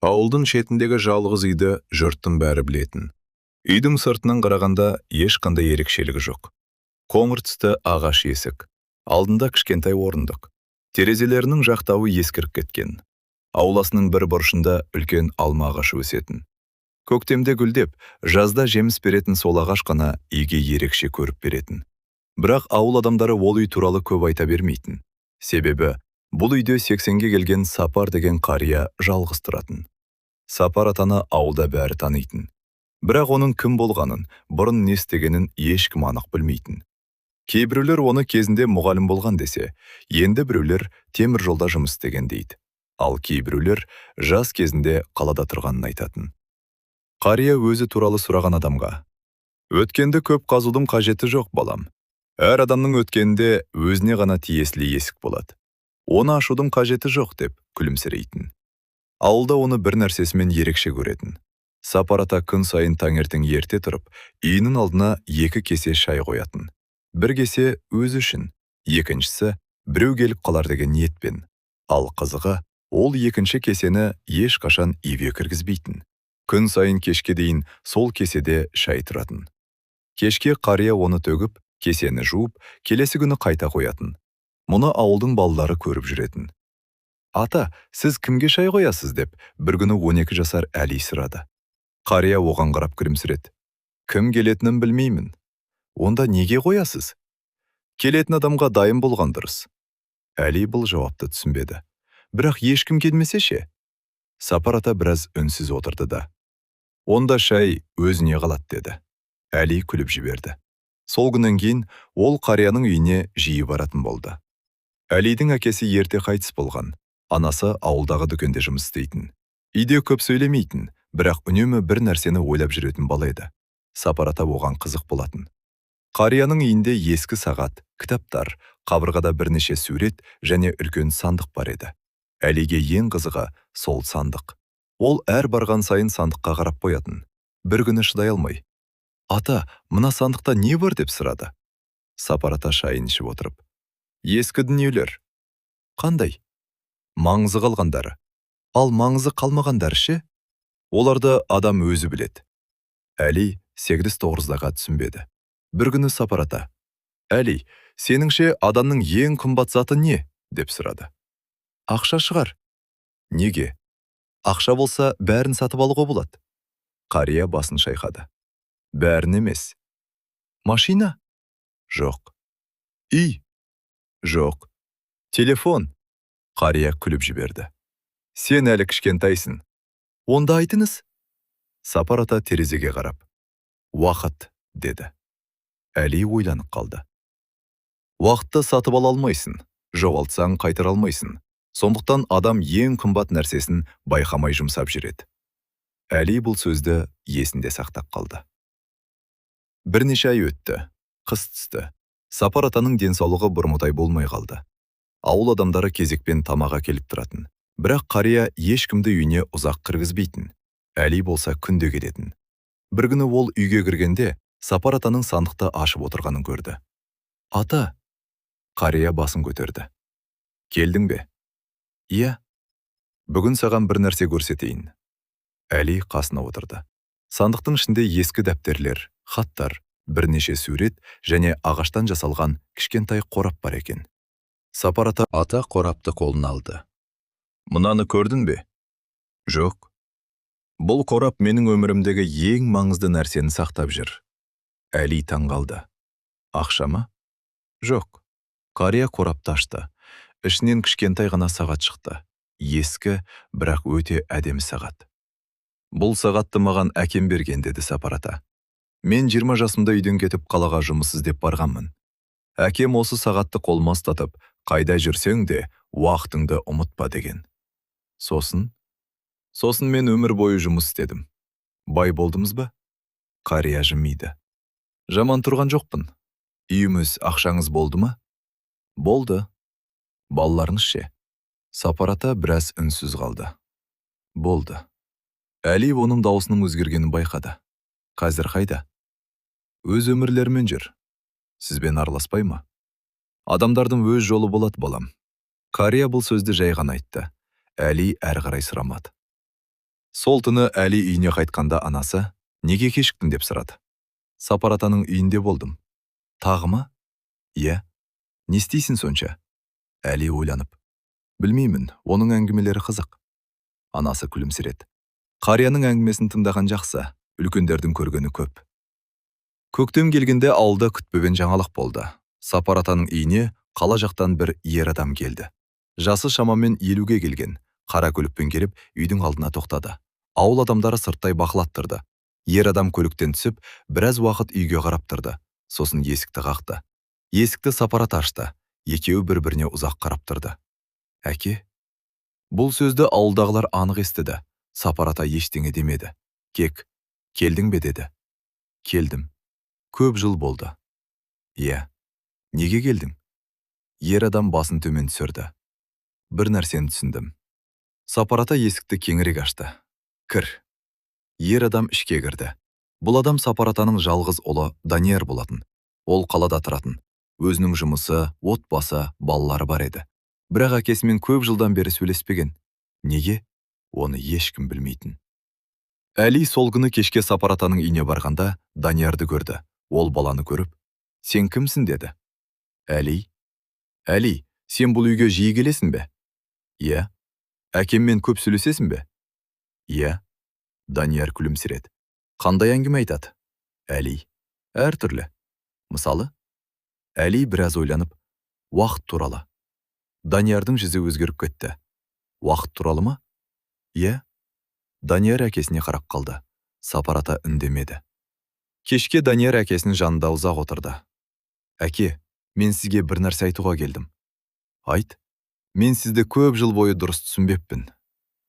Ауылдың шетіндегі жалғыз үйді жұрттың бәрі білетін. Үйдің сыртынан қарағанда ешқандай ерекшелігі жоқ. Қоңыр түсті ағаш есік. Алдында кішкентай орындық. Терезелерінің жақтауы ескіріп кеткен. Ауласының бір бұрышында үлкен алма ағашы өсетін. Көктемде гүлдеп, жазда жеміс беретін сол ағаш қана үйге ерекше көріп беретін. Бірақ ауыл адамдары ол үй туралы көп айта бермейтін. Себебі, бұл үйде 80-ге келген Сапар деген қария жалғыз тұратын. Сапар атаны ауылда бәрі танитын. Бірақ оның кім болғанын, бұрын не істегенін ешкім анық білмейтін. Кейбіреулер оны кезінде мұғалім болған десе, енді біреулер темір жолда жұмыс істеген дейді. Ал кейбіреулер жас кезінде қалада тұрғанын айтатын. Қария өзі туралы сұраған адамға: "Өткенді көп қазудың қажеті жоқ, балам. Әр адамның өткенде өзіне ғана тиесілі есік болады. Оны ашудың қажеті жоқ", деп күлімсірейтін. Ауылда оны бір нәрсесімен ерекше көретін. Сапар ата күн сайын таңертең ерте тұрып, үйінің алдына 2 кесе шай қоятын. Бір кесе өзі үшін, екіншісі біреу келіп қалар деген ниетпен. Ал қызығы, ол екінші кесені ешқашан үйге кіргізбейтін. Күн сайын кешке дейін сол кеседе шай тұратын. Кешке қария оны төгіп, кесені жуып, келесі күні қайта қоятын. Мұны ауылдың балалары көріп жүретін. "Ата, сіз кімге шай қоясыз?" деп бір күні 12 жасар Әли сұрады. Қария оған қарап күлімсіреді. "Кім келетінін білмеймін." "Онда неге қоясыз?" "Келетін адамға дайын болған дұрыс." Әли бұл жауапты түсінбеді. "Бірақ ешкім келмесе ше?" Сапар ата біраз үнсіз отырды да: "Онда шай өзіне қалады", деді. Әли күліп жіберді. Сол күннен кейін ол қарияның үйіне жиі баратын болды. Әлидің әкесі ерте қайтыс болған. Анасы ауылдағы дүкенде жұмыс істейтін. Үйде көп сөйлемейтін, бірақ үнемі бір нәрсені ойлап жүретін бала еді. Сапар ата оған қызық болатын. Қарияның үйінде ескі сағат, кітаптар, қабырғада бірнеше сурет және үлкен сандық бар еді. Әлиге ең қызығы сол сандық. Ол әр барған сайын сандыққа қарап қоятын. Бір күні шыдай алмай: "Ата, мына сандықта не бар?" деп сұрады. Сапар ата шайын ішіп отырып: "Ескі дүниелер." "Қандай?" "Маңызы қалғандары." "Ал маңызы қалмағандары ше?" "Оларды адам өзі біледі." Әли 8-9-ға түсінбеді. Бір күні Сапар ата: "Әли, сеніңше адамның ең қымбат заты не?" деп сұрады. "Ақша шығар." "Неге?" "Ақша болса, бәрін сатып алуға болады." Қария басын шайқады. "Бәрін емес." "Машина?" "Жоқ." "Үй?" "Жоқ." "Телефон?" Қария күліп жіберді. "Сен әлі кішкентайсың." "Онда айтыңыз." Сапар ата терезеге қарап: "Уақыт", деді. Әли ойланып қалды. "Уақытты сатып ала алмайсың, жоғалтсаң қайтара алмайсың. Сондықтан адам ең қымбат нәрсесін байқамай жұмсап жүреді." Әли бұл сөзді есінде сақтап қалды. Бірнеше ай өтті. Қыс түсті. Сапар атаның денсаулығы бұрмыдай болмай қалды. Ауыл адамдары кезекпен тамаға келіп тұратын. Бірақ қария ешкімді үйіне ұзақ кіргізбейтін. Әли болса күнде келетін. Бір күні ол үйге кіргенде Сапар атаның сандықты ашып отырғанын көрді. "Ата!" Қария басын көтерді. "Келдің бе?" "Иә." "Бүгін саған бір нәрсе көрсетейін." Әли қасына отырды. Сандықтың ішінде ескі дәптерлер, хаттар, бірнеше сурет және ағаштан жасалған кішкентай қорап бар екен. Сапар ата қорапты қолына алды. "Мұнаны көрдің бе?" "Жоқ." "Бұл қорап менің өмірімдегі ең маңызды нәрсені сақтап жүр." Әли таңғалды. "Ақша ма?" "Жоқ." Қария қорапты ашты. Ішінен кішкентай ғана сағат шықты. Ескі, бірақ өте әдемі сағат. "Бұл сағатты маған әкем берген", деді Сапар ата. "Мен 20 жасымда үйден кетіп қалаға жұмыс іздеп барғанмын. Әкем осы сағатты қолыма ұстатып, қайда жүрсең де уақытыңды ұмытпа деген." Сосын мен өмір бойы жұмыс істедім. Бай болдыңыз ба?" Қария жымиды. "Жаман тұрған жоқпын. Үйіміз, ақшаңыз болды ма?" "Болды." "Балаларыңыз ше?" Сапар ата біраз үнсіз қалды. "Болды." Әли оның даусының өзгергенін байқады. "Қазір қайда?" "Өз өмірлерімен жүр. Сізбен араласпай ма?" "Адамдардың өз жолы болады, балам." Қария бұл сөзді жай ғана айтты. Әли әрі қарай сұрамады. Сол түні Әли үйіне қайтқанда анасы, неге кешіктің деп сұрады. Сапар атаның үйінде болдым. Тағы ма? Иә. Не істейсің сонша? Әли ойланып. Білмеймін, оның әңгімелері қызық. Анасы күлімсіреді. Қарияның әңгімесін тыңдаған жақсы, үлкендердің көргені көп. Көктем келгенде ауылда күтпеген жаңалық болды. Сапар атаның үйіне қала жақтан бір ер адам келді. Жасы шамамен 50-ге келген, қара көлікпен келіп, үйдің алдына тоқтады. Ауыл адамдары сырттай бақылап тұрды. Ер адам көліктен түсіп, біраз уақыт үйге қарап тұрды. Сосын есікті қақты. Есікті Сапар ата ашты. Екеуі бір-біріне ұзақ қарап тұрды. Әке? Бұл сөзді ауылдағылар анық естіді. Сапар ата ештеңе демеді. Келдің бе деді. Келдім. Көп жыл болды. Иә. Неге келдің? Ер адам басын төмен түсірді. Бір нәрсені түсіндім. Сапар ата есікті кеңірек ашты. Кір. Ер адам ішке кірді. Бұл адам Сапар атаның жалғыз ұлы Данияр болатын. Ол қалада тұратын. Өзінің жұмысы, отбасы, балалары бар еді. Бірақ әкесімен көп жылдан бері сөйлеспеген. Неге? Оны ешкім білмейтін. Әли сол күні кешке Сапар атаның үйіне барғанда Даниярды көрді. Ол баланы көріп, сен кімсің деді. Әли, сен бұл үйге жиі келесің бе? Иә. Әкеммен көп сөйлесесің бе? Иә. Данияр күлімсіреді. Қандай әңгіме айтады? Әли, әртүрлі. Мысалы? Әли біраз ойланып, уақыт туралы. Даниярдың жүзі өзгеріп кетті. Уақыт туралы ма? Иә. Данияр әкесіне қарап қалды. Сапар ата үндемеді. Кешке Данияр әкесінің жанында ұзақ отырды. Әке, мен сізге бір нәрсе айтуға келдім. Айт. Мен сізді көп жыл бойы дұрыс түсінбеппін.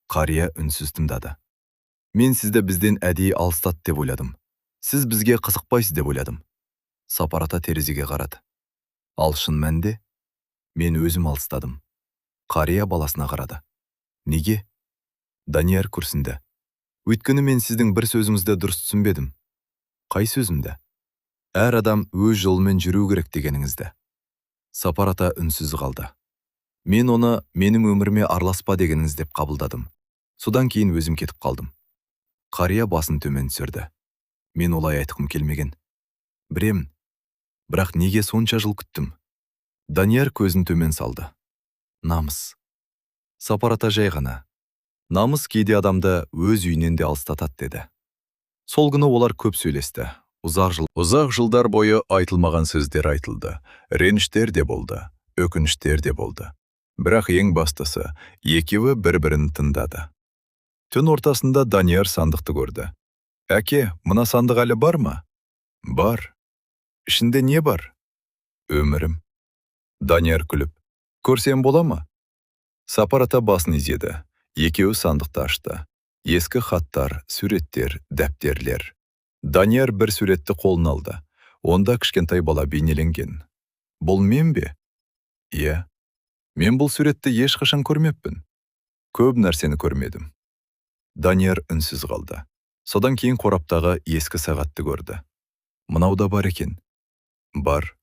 Қария үнсіз тыңдады. Мен сізді бізден әдейі алыстат деп ойладым. Сіз бізге қызықпайсыз деп ойладым. Сапар ата терезеге қарады. Ал шын мәнінде мен өзім алыстадым. Қария баласына қарады. Неге? Данияр күрсінді. Өйткені мен сіздің бір сөзіңізді дұрыс түсінбедім. Қай сөзімді? Әр адам өз жолымен жүру керек дегеніңізді. Сапар ата үнсіз қалды. Мен оны менің өміріме араласпа дегеніңіз деп қабылдадым. Содан кейін өзім кетіп қалдым. Қария басын төмен түсірді. Мен олай айтқым келмеген. Біремін. Бірақ неге сонша жыл күттім? Данияр көзін төмен салды. Намыс. Сапар ата жай ғана. Намыс кейде адамды өз үйінен де алыстатады деді. Сол күні олар көп сөйлесті. Ұзақ жылдар бойы айтылмаған сөздер айтылды. Реніштер де болды, өкініштер де болды. Бірақ ең бастысы, екеуі бір-бірін тыңдады. Түн ортасында Данияр сандықты көрді. Әке, мына сандық әлі бар ма? Бар. Ішінде не бар? Өмірім. Данияр күліп. Көрсем бола ма? Сапар ата басын изеді. Екеуі сандықты ашты. Ескі хаттар, суреттер, дәптерлер. Данияр бір суретті қолын алды. Онда кішкентай бала бейнеленген. Бұл мен бе? Иә. Мен бұл суретті ешқашан көрмеппін. Көп нәрсені көрмедім. Данияр үнсіз қалды. Содан кейін қораптағы ескі сағатты көрді. Мынау да бар екен. Бар.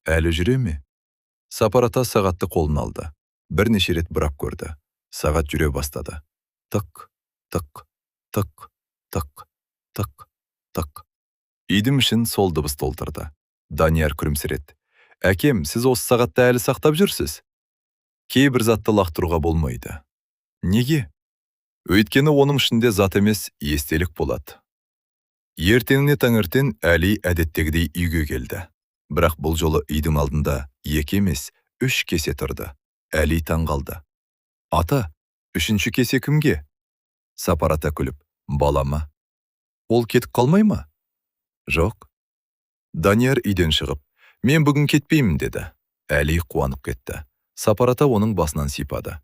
Әлі жүре ме? Сапар ата сағатты қолын алды. Бірнеше рет бұрап көрді. Сағат жүре бастады. Тық, тық, тық, тық, тық, тық. Үйдің ішін сол дыбыс толтырды. Данияр күлімсіреді. Әкем, сіз осы сағатты әлі сақтап жүрсіз? Кейбір затты лақтыруға болмайды. Неге? Өйткені оның ішінде зат емес, естелік болады. Ертеңіне таңертең Әли әдеттегідей үйге келді. Бірақ бұл жолы үйдің алдында 2 емес, 3 кесе тұрды. Әли таң қалды. Ата, 3-ші кесе кімге? Сапар ата күліп, балама. Ол кетіп қалмай ма? Жоқ. Данияр үйден шығып, мен бүгін кетпеймін деді. Әли қуанып кетті. Сапар ата оның басынан сипады.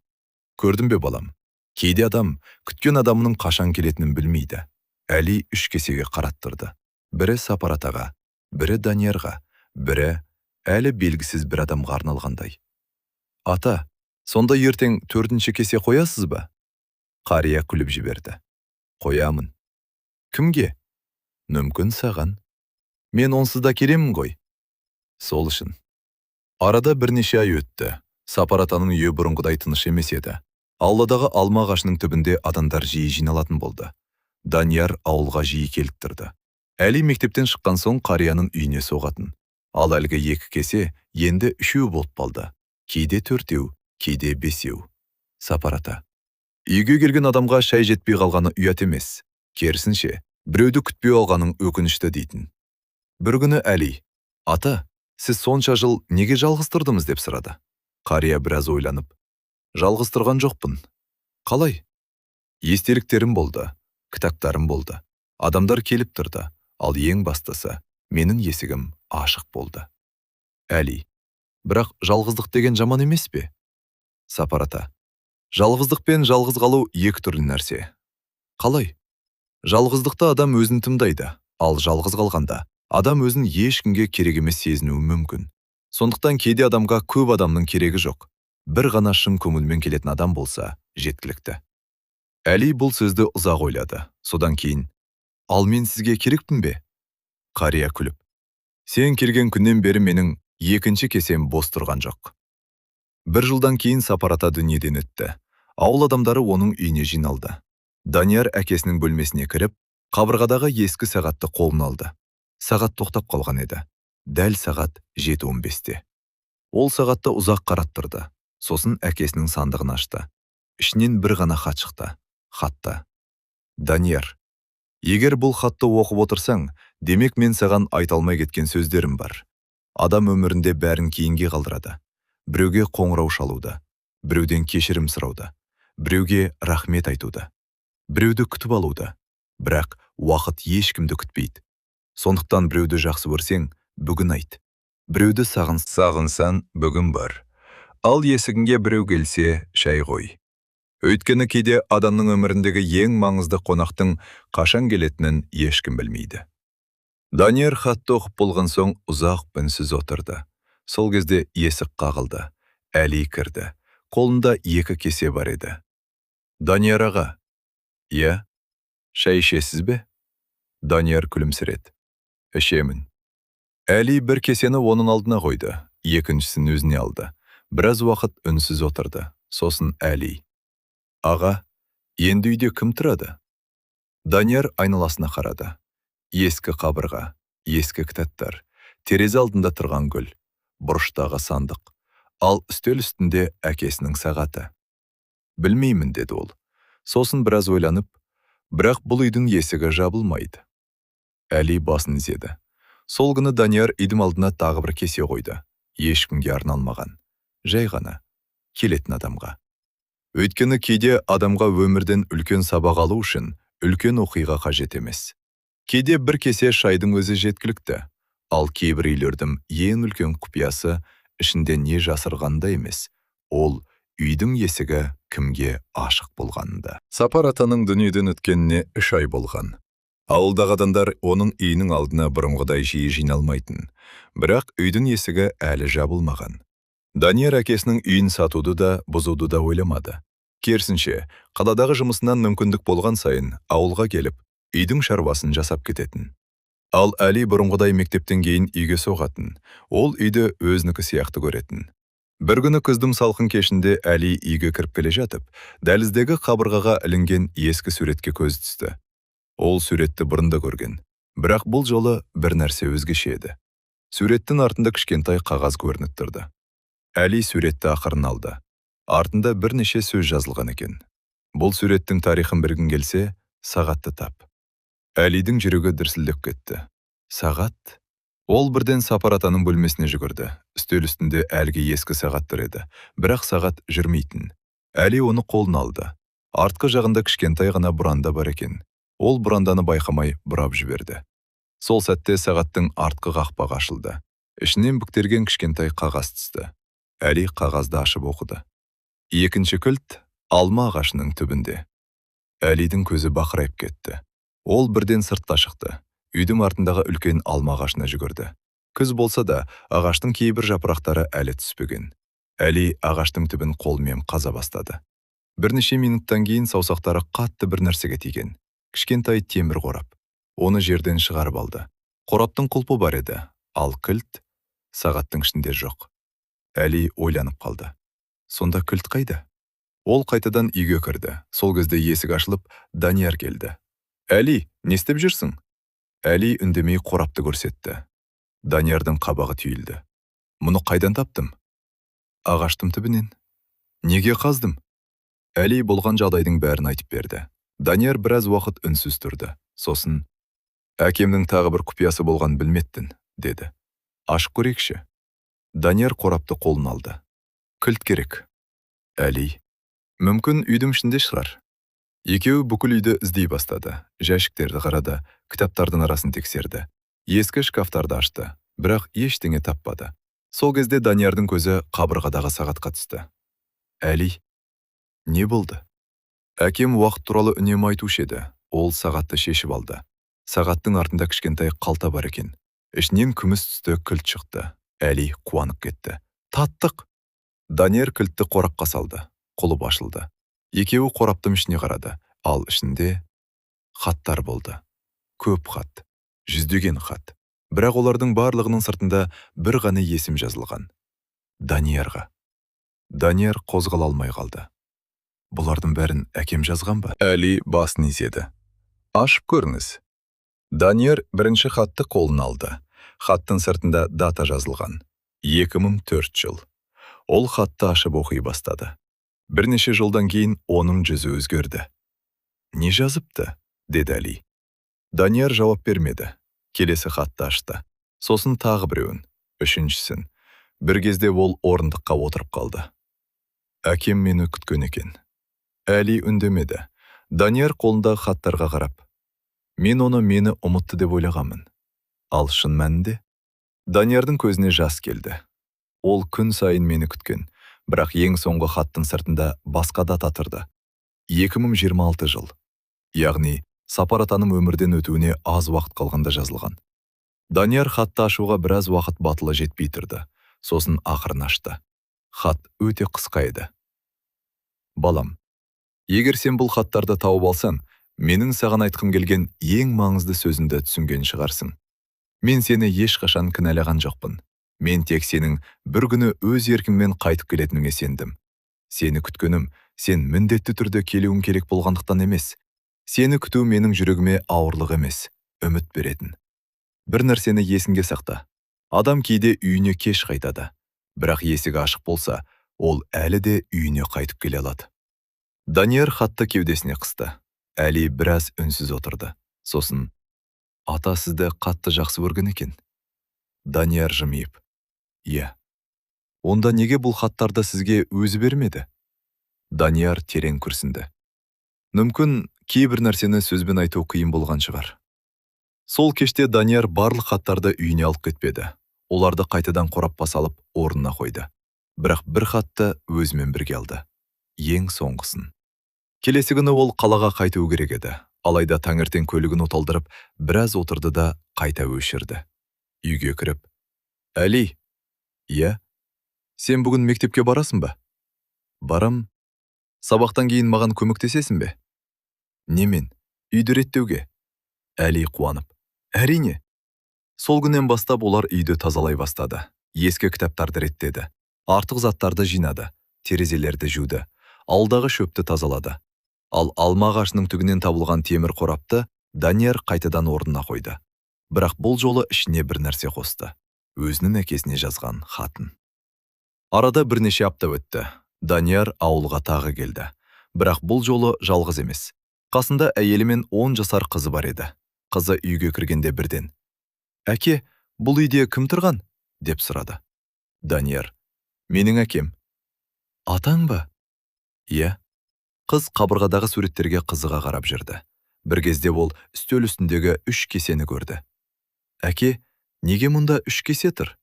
Көрдің бе балам? Кейде адам күткен адамының қашан келетінін білмейді. Әли 3 кесеге қараттырды. Бірі Сапар атаға, бірі Даниярға, бірі әлі белгісіз бір адамға арналғандай. Ата, сонда ертең 4-ші кесе қоясыз ба? Қария күліп жіберді. Қоямын. Кімге? Мүмкін саған. Мен онсыз да келемін ғой. Сол үшін. Арада бірнеше ай өтті. Сапар атаның үйі бұрынғыдай тыныш емес еді. Ауладағы алма ағашының түбінде адамдар жиі жиналатын болды. Данияр ауылға жиі келіп тұрды. Әли мектептен шыққан соң қарияның үйіне соғатын. Ал әлгі екі кесе енді үшеу болып қалды. Кейде төртеу, кейде бесеу. Сапар ата. Үйге келген адамға шай жетпей қалғаны ұят емес. Керісінше, біреуді күтпей алғаның өкінішті дейтін. Бір күні Әли: ата, сіз сонша жыл неге жалғыз тұрдыңыз деп сұрады. Қария біраз ойланып: жалғыз тұрған жоқпын. Қалай? Естеліктерім болды, кітаптарым болды. Адамдар келіп тұрды, ал ең бастысы, менің есігім ашық болды. Әли: бірақ жалғыздық деген жаман емес пе? Сапар ата: жалғыздық пен жалғыз қалу екі түрлі нәрсе. Қалай? Жалғыздықта адам өзін тыңдайды, ал жалғыз қалғанда адам өзін ешкімге керек емес сезінуі мүмкін. Сондықтан кейде адамға көп адамның керегі жоқ. Бір ғана шын көңілмен келетін адам болса жеткілікті. Әли бұл сөзді ұзақ ойлады. Содан кейін: ал мен сізге керекпін бе? Қария күліп: сен келген күннен бері менің екінші кесем бос тұрған жоқ. Бір жылдан кейін Сапар ата дүниеден өтті. Ауыл адамдары оның үйіне жиналды. Данияр әкесінің бөлмесіне кіріп, қабырғадағы ескі сағатты қолына алды. Сағат тоқтап қалған еді. Дәл сағат 7:15-те. Ол сағатты ұзақ қараттырды. Сосын әкесінің сандығын ашты. Ішінен бір ғана хат шықты. Хатта: Данияр, егер бұл хатты оқып отырсаң, демек мен саған айта алмай кеткен сөздерім бар. Адам өмірінде бәрін кейінге қалдырады. Біреуге қоңырау шалуды, біреуден кешірім сұрауды, біреуге рахмет айтуды, біреуді күтіп алуды. Бірақ уақыт ешкімді күтпейді. Сондықтан біреуді жақсы көрсең, бүгін айт. Біреуді сағынсан, бүгін бар. Ал есігіңе біреу келсе, шай қой. Өйткені кейде адамның өміріндегі ең маңызды қонақтың қашан келетінін ешкім білмейді. Данияр хатты оқып болған соң ұзақ үнсіз отырды. Сол кезде есік қағылды. Әли кірді. Қолында екі кесе бар еді. Данияр аға. Иә, шай ішесіз бе? Данияр күлімсіреді. Ішемін. Әли бір кесені оның алдына қойды. Екіншісін өзіне алды. Біраз уақыт үнсіз отырды. Сосын Әли: аға, енді үйде кім тұрады? Данияр айналасына қарады. Ескі қабырға, ескі кітаптар, терезе алдында тұрған гүл, бұрыштағы сандық, ал үстел үстінде әкесінің сағаты. Білмеймін, деді ол. Сосын біраз ойланып: бірақ бұл үйдің есігі жабылмайды. Әли басын изеді. Сол күні Данияр үйдің алдына тағы бір кесе қойды. Ешкімге арналмаған. Жай ғана келетін адамға. Өйткені кейде адамға өмірден үлкен сабақ алу үшін үлкен оқиға қажет емес. Кейде бір кесе шайдың өзі жеткілікті, ал кейбір үйлердің ең үлкен құпиясы ішінде не жасырғанда емес, ол үйдің есігі кімге ашық болғанында. Сапар атаның дүниеден өткеніне 3 ай болған. Ауылдағы адамдар оның үйінің алдына бұрынғыдай жиі жиналмайтын, бірақ үйдің есігі әлі жабылмаған. Данияр әкесінің үйін сатуды да, бұзуды да ойламады. Керісінше, қаладағы жұмысынан мүмкіндік болған сайын ауылға келіп, үйдің шаруасын жасап кететін. Ал Әли бұрынғыдай мектептен кейін үйге соғатын. Ол үйді өзінікі сияқты көретін. Бір күні күздің салқын кешінде Әли үйге кіріп келе жатып, дәліздегі қабырғаға ілінген ескі суретке көз түсті. Ол суретті бұрында көрген. Бірақ бұл жолы бір нәрсе өзгеше еді. Суреттің артында кішкентай қағаз көрініп тұрды. Әли суретті ақырын алды. Артында бірнеше сөз жазылған екен. Бұл суреттің тарихын білгің келсе, сағатты тап. Әлидің жүрегі дүрсілдеп кетті. Сағат? Ол бірден Сапар атаның бөлмесіне жүгірді. Үстел үстінде әлгі ескі сағат тұр еді, бірақ сағат жүрмейтін. Әли оны қолына алды. Артқы жағында кішкентай ғана бұранда бар екен. Ол бұранданы байқамай бұрап жіберді. Сол сәтте сағаттың артқы қақпағы ашылды. Ішінен бүктелген кішкентай қағаз түсті. Әли қағазды ашып оқыды. Екінші кілт алма ағашының түбінде. Әлидің көзі бақырайып кетті. Ол бірден сыртқа шықты. Үйдің артындағы үлкен алма ағашына жүгірді. Күз болса да, ағаштың кейбір жапырақтары әлі түспеген. Әли ағаштың түбін қолымен қаза бастады. Бірнеше минуттан кейін саусақтары қатты бір нәрсеге тиген. Кішкентай темір қорап. Оны жерден шығарып алды. Қораптың құлпы бар еді, ал кілт сағаттың ішінде жоқ. Әли ойланып қалды. Сонда кілт қайда? Ол қайтадан үйге кірді. Сол кезде есік ашылып, Данияр келді. «Әли, не істеп жүрсің?» Әли үндемей қорапты көрсетті. Даниярдың қабағы түйілді. «Мұны қайдан таптым?» «Ағаштың түбінен». «Неге қаздым?» Әли болған жағдайдың бәрін айтып берді. Данияр біраз уақыт үнсіз тұрды. Сосын, «Әкемнің тағы бір құпиясы болған білметтін», деді. «Ашып көрейікші». Данияр қорапты қолын алды. «Кілт керек». Әли, «Мүмкін үйдің ішінде шығар». Екеуі бүкіл үйді іздей бастады. Жәшіктерді қарады, кітаптардың арасын тексерді. Ескі шкафтарды ашты, бірақ ештеңе таппады. Сол кезде Даниярдың көзі қабырғадағы сағатқа түсті. «Әли, не болды?» Әкем уақыт туралы үнемі айтушы еді. Ол сағатты шешіп алды. Сағаттың артында кішкентай қалта бар екен. Ішінен күміс түсті кілт шықты. Әли қуанып кетті. «Таттық!» Данияр кілтті қорапқа салды. Құлып ашылды. Екеуі қораптың ішіне қарады, ал ішінде хаттар болды. Көп хат, жүздеген хат. Бірақ олардың барлығының сыртында бір ғана есім жазылған. Даниярға. Данияр қозғала алмай қалды. Бұлардың бәрін әкем жазған ба? Әли басын изеді. «Ашып көріңіз». Данияр бірінші хатты қолына алды. Хаттың сыртында дата жазылған. 2004 жыл. Ол хатты ашып оқи бастады. Бірнеше жылдан кейін оның жүзі өзгерді. «Не жазыпты?» деді Әли. Данияр жауап бермеді. Келесі хатты ашты. Сосын тағы біреуін, үшіншісін. Бір кезде ол орындыққа отырып қалды. «Әкем мені күткен екен». Әли үндемеді. Данияр қолында хаттарға қарап, «Мен оны мені ұмытты деп ойлағанмын». «Ал шын мәнінде?» Даниярдың көзіне жас келді. «Ол күн сайын мені күткен, бірақ ең соңғы хаттың сыртында басқа дата тұрды. 2026 жыл. Яғни, Сапар атаның өмірден өтуіне аз уақыт қалғанда жазылған». Данияр хатты ашуға біраз уақыт батылы жетпей тұрды. Сосын ақырын ашты. Хат өте қысқа еді. «Балам, егер сен бұл хаттарды тауып алсаң, менің саған айтқым келген ең маңызды сөзінді түсінген шығарсың. Мен сені ешқашан кінәлаған жоқпын. Мен тек сенің бір күні өз еркіңмен қайтып келетініңе сендім. Сені күткенім, сен міндетті түрде келуің керек болғандықтан емес. Сені күту менің жүрегіме ауырлық емес, үміт беретін. Бір нәрсені есіңге сақта. Адам кейде үйіне кеш қайтады. Бірақ есігі ашық болса, ол әлі де үйіне қайтып келе алады». Данияр хатты кеудесіне қысты. Әли біраз үнсіз отырды. Сосын, «Ата сізді қатты жақсы көрген екен». Данияр жымиып, «Иә». «Онда неге бұл хаттарды сізге өзі бермеді?» Данияр терең күрсінді. «Мүмкін кейбір нәрсені сөзбен айту қиын болған шығар». Сол кеште Данияр барлық хаттарды үйіне алып кетпеді. Оларды қайтадан қорапқа салып орнына қойды. Бірақ бір хатты өзімен бірге алды. Ең соңғысын. Келесі күні ол қалаға қайтуы керек еді. Алайда таңертең көлігін оталдырып, біраз отырды да қайта өшірді. Үйге кіріп, «Әли, иә, сен бүгін мектепке барасың ба?» «Барам. Сабақтан кейін маған көмектесесің бе?» «Немен? Үйді реттеуге». Әли қуанып, «Әрине». Сол күннен бастап олар үйді тазалай бастады. Ескі кітаптарды реттеді. Артық заттарды жинады. Терезелерді жуды. Алдағы шөпті тазалады. Ал алма ағашының түбінен табылған темір қорапты Данияр қайтадан орнына қойды. Бірақ бұл жолы ішіне бір нәрсе қосты. Өзінің әкесіне жазған хатын. Арада бірнеше апта өтті. Данияр ауылға тағы келді. Бірақ бұл жолы жалғыз емес. Қасында әйелі мен 10 жасар қызы бар еді. Қызы үйге кіргенде бірден, «Әке, бұл үйде кім тұрған?» деп сұрады. Данияр, «Менің әкем». «Атаң ба?» «Иә». Қыз қабырғадағы суреттерге қызыға қарап жүрді. Бір кезде ол үстел үстіндегі 3 кесені көрді. «Әке, неге мұнда 3 кесе тұр?»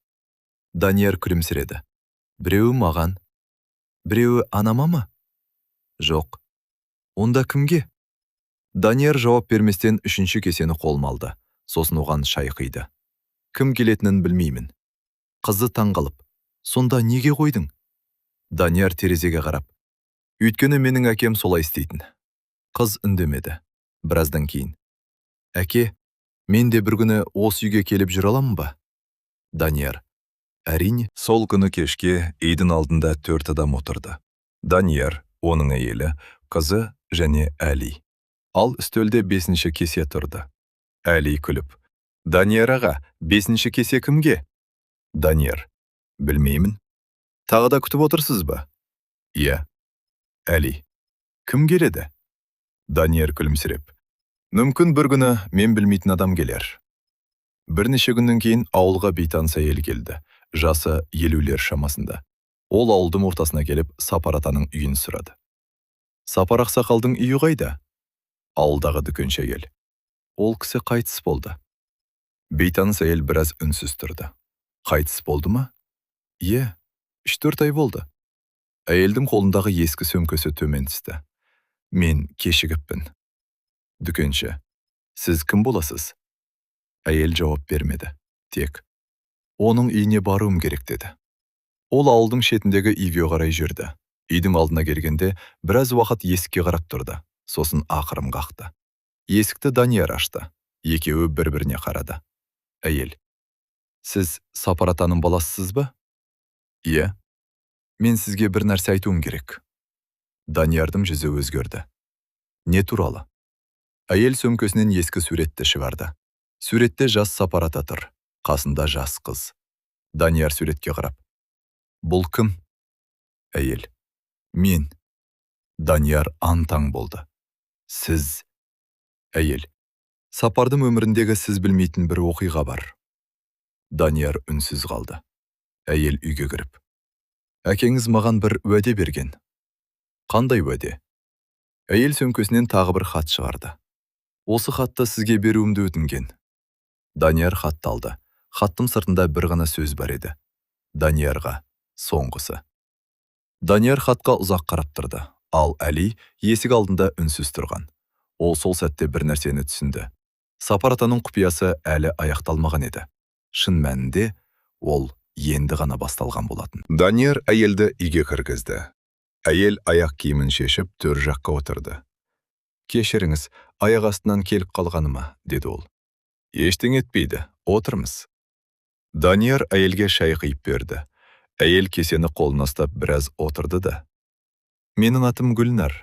Данияр күлімсіреді. «Біреуі маған, біреуі анама ма?» «Жоқ». «Онда кімге?» Данияр жауап берместен 3-ші кесені қолына алды. Сосын оған шай құйды. «Кім келетінін білмеймін». Қызы таңғалып, «Сонда неге қойдың?» Данияр терезеге қарап, «Өйткені менің әкем солай істейтін». Қыз үндемеді. Біраздан кейін, «Әке, мен де бір күні осы үйге келіп жүре аламын ба?» Данияр, «Әрине». Сол күні кешке үйдің алдында 4 адам отырды. Данияр, оның әйелі, қызы және Әли. Ал үстелде 5-ші кесе тұрды. Әли күліп: «Данияр аға, 5-ші кесе кімге?» Данияр: «Білмеймін. Тағы да күтіп отырсыз ба?» «Иә». Әли: «Кім келеді?» Данияр күлімсіреп: «Мүмкін бір күні мен білмейтін адам келер». Бірнеше күннен кейін ауылға бейтаныс әйел келді. Жасы 50-лер шамасында. Ол ауылдың ортасына келіп, Сапар атаның үйін сұрады. «Сапар ақсақалдың үйі қайда?» «Ауылдағы дүкенші әйел. Ол кісі қайтыс болды». Бейтаныс әйел біраз үнсіз тұрды. «Қайтыс болды ма?» «Е, 3-4 ай болды». Әйелдің қолындағы ескі сөмкесі төмен түсті. «Мен кешігіппін». Дүкенші: «Сіз кім боласыз?» Әйел жауап бермеді. Тек: «Оның үйіне баруым керек» деді. Ол ауылдың шетіндегі үйге қарай жүрді. Үйдің алдына келгенде біраз уақыт есікке қарап тұрды. Сосын ақырын қақты. Есікті Данияр ашты. Екеуі бір-біріне қарады. Әйел: «Сіз Сапар атаның баласысыз ба?» «Иә». «Мен сізге бір нәрсе айтуым керек». Даниярдың жүзі өзгерді. «Не туралы?» Әйел сөмкесінен ескі суретті шығарды. Суретте жас Сапар ата тұр, қасында жас қыз. Данияр суретке қарап: «Бұл кім?» Әйел: «Мен». Данияр аң-таң болды. «Сіз?» Әйел: «Сапардың өміріндегі сіз білмейтін бір оқиға бар». Данияр үнсіз қалды. Әйел үйге кіріп: «Әкеңіз маған бір уәде берген». «Қандай уәде?» Әйел сөмкесінен тағы бір хат шығарды. «Осы хатты сізге беруімді өтінген». Данияр хатты алды. Хаттың сыртында бір ғана сөз бар еді. Даниярға, соңғысы. Данияр хатқа ұзақ қарап тұрды. Ал Әли есік алдында үнсіз тұрған. Ол сол сәтте бір нәрсені түсінді. Сапар атаның құпиясы әлі аяқталмаған еді. Шын мәнінде ол енді ғана басталған болатын. Данияр әйелді үйге кіргізді. Әйел аяқ киімін шешіп төр жаққа отырды. «Кешіріңіз, аяқ астынан келіп қалғаныма», деді ол. «Ештеңе етпейді, отырмыз». Данияр әйелге шай құйып берді. Әйел кесені қолына ұстап біраз отырды да: «Менің атым Гүлнар.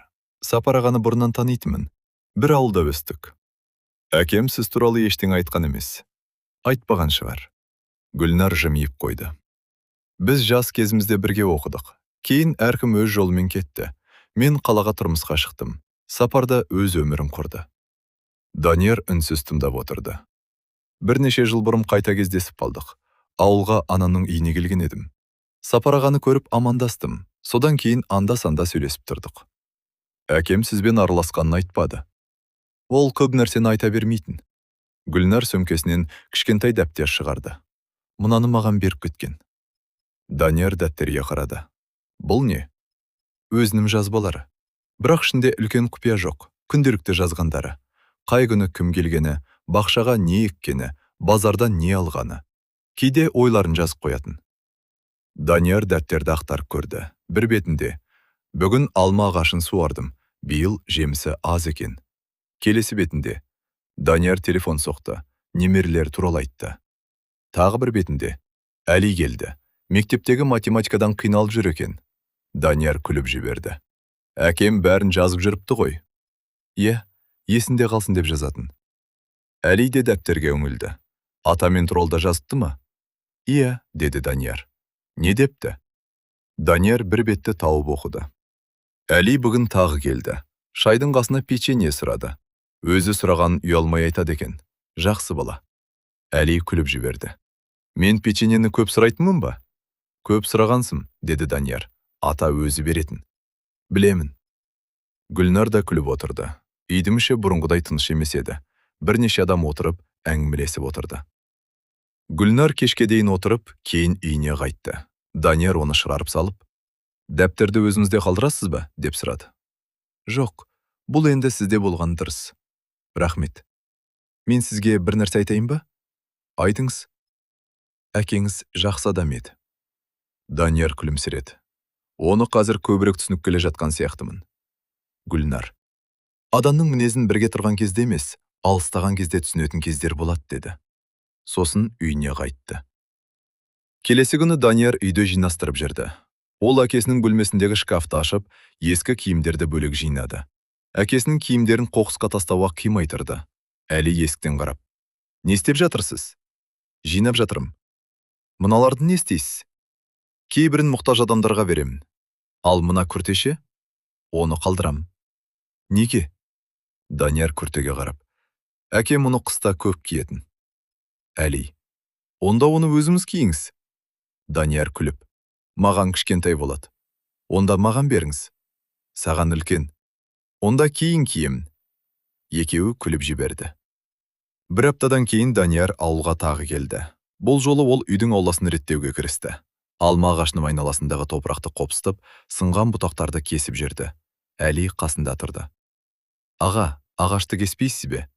Сапар ағаны бұрыннан танитынмын. Бір ауылда өстік. Әкем сіз туралы ештеңе айтқан емес. Айтпаған шығар». Гүлнар жымиып қойды. «Біз жас кезімізде бірге оқыдық. Кейін әркім өз жолымен кетті. Мен қалаға тұрмысқа шықтым. Сапарда өз өмірін құрды». Данияр үнсіз тыңдап отырды. «Бірнеше жыл бұрын қайта кездесіп қалдық. Ауылға анамның үйіне келген едім. Сапар ағаны көріп амандастым. Содан кейін анда-санда сөйлесіп тұрдық. Әкем сізбен араласқанын айтпады. Ол көп нәрсені айта бермейтін». Гүлнар сөмкесінен кішкентай дәптер шығарды. «Мұнаны маған беріп кеткен». Данияр дәптерге қарады. «Бұл не?» «Өзінің жазбалары. Бірақ ішінде үлкен құпия жоқ. Күнделікті жазғандары. Қай күні кім келгені, бақшаға не еккені, базардан не алғаны. Кейде ойларын жазып қоятын». Данияр дәптерді ақтарып көрді. Бір бетінде: «Бүгін алма ағашын суардым. Биыл жемісі аз екен». Келесі бетінде: Данияр телефон соқты. Немерелер туралы айтты. Тағы бір бетінде: «Әли келді. Мектептегі математикадан қиналып жүр екен». Данияр күліп жіберді. «Әкем бәрін жазып жүріпті ғой». «Е, есінде қалсын деп жазатын». Әли де дәптерге үңілді. «Атамен туралы жазыпты ма?» «Е», деді Данияр. «Не депті?» Данияр бір бетті тауып оқыды. Әли бүгін тағы келді. Шайдың қасына печенье сұрады. Өзі сұраған ұялмай айтады екен. Жақсы бала. Әли күліп жіберді. «Мен печеньені көп сұрайтынмын ба?» «Көп сұрағансың», деді Данияр. «Ата өзі беретін». «Білемін». Гүлнар да күліп отырды. Үйдің іші бұрынғыдай тыныш емес еді. Бірнеше адам отырып, әңгімелесіп отырды. Гүлнар кешке дейін отырып, кейін үйіне қайтты. Данияр оны шығарып салып: «Дәптерді өзіңізде қалдырасыз ба?» деп сұрады. «Жоқ, бұл енді сізде болған дұрыс. Рахмет. Мен сізге бір нәрсе айтайын ба?» «Айтыңыз». «Әкеңіз жақсы адам еді». Данияр күлімсіреді. «Оны қазір көбірек түсініп келе жатқан сияқтымын». Гүлнар: «Адамның мінезін бірге тұрған кезде емес, алыстаған кезде түсінетін кездер болады», деді. Сосын үйіне қайтты. Келесі күні Данияр үйді жинастырып жүрді. Ол әкесінің бөлмесіндегі шкафты ашып, ескі киімдерді бөлек жинады. Әкесінің киімдерін қоқысқа тастауға қимай тұрды. Әли есіктен қарап: "Не істеп жатырсыз?" "Жинап жатырмын." "Мыналарды не істейсіз?" "Кейбірін мұқтаж адамдарға беремін." "Ал мына күртеше?" "Оны қалдырам." "Неге?" Данияр күртеге қарап: "Әкем мұны қыста көп киетін." Әли: "Онда оны өзіңіз киіңіз." Данияр күліп: "Маған кішкентай болады." "Онда маған беріңіз." "Саған үлкен." "Онда кейін киемін." Екеуі күліп жіберді. Бір аптадан кейін Данияр ауылға тағы келді. Бұл жолы ол үйдің ауласын реттеуге кірісті. Алма ағашының айналасындағы топырақты қопсытып, сынған бұтақтарды кесіп жүрді. Әли қасында тұрды. "Аға, ағашты кеспейсіз бе?"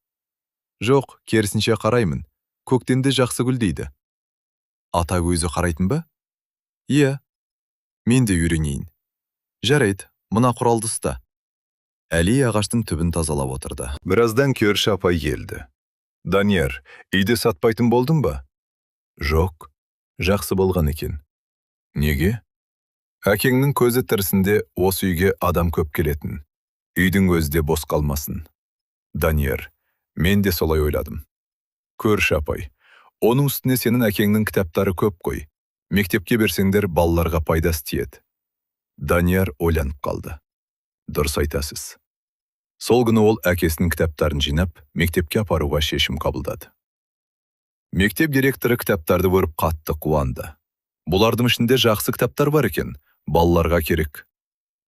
"Жоқ, керісінше қараймын. Көктемде жақсы гүлдейді." "Ата өзі қарайтын ба?" "Иә." "Мен де үйренейін." "Жарайды, мына құралды ұста." Әли ағаштың түбін тазалап отырды. Біраздан көрші апай келді. "Данияр, үйді сатпайтын болдың ба?" "Жоқ, жақсы болған екен." "Неге?" "Әкеңнің көзі тірісінде осы үйге адам көп келетін. Үйдің өзі де бос қалмасын." "Данияр, мен де солай ойладым." "Көрші апай, оның үстіне сенің әкеңнің кітаптары көп қой. Мектепке берсеңдер, балаларға пайдасы тиеді." Данияр ойланып қалды. "Дұрыс айтасыз." Сол күні ол әкесінің кітаптарын жинап, мектепке апаруға шешім қабылдады. Мектеп директоры кітаптарды көріп қатты қуанды. Бұлардың ішінде жақсы кітаптар бар екен, балаларға керек.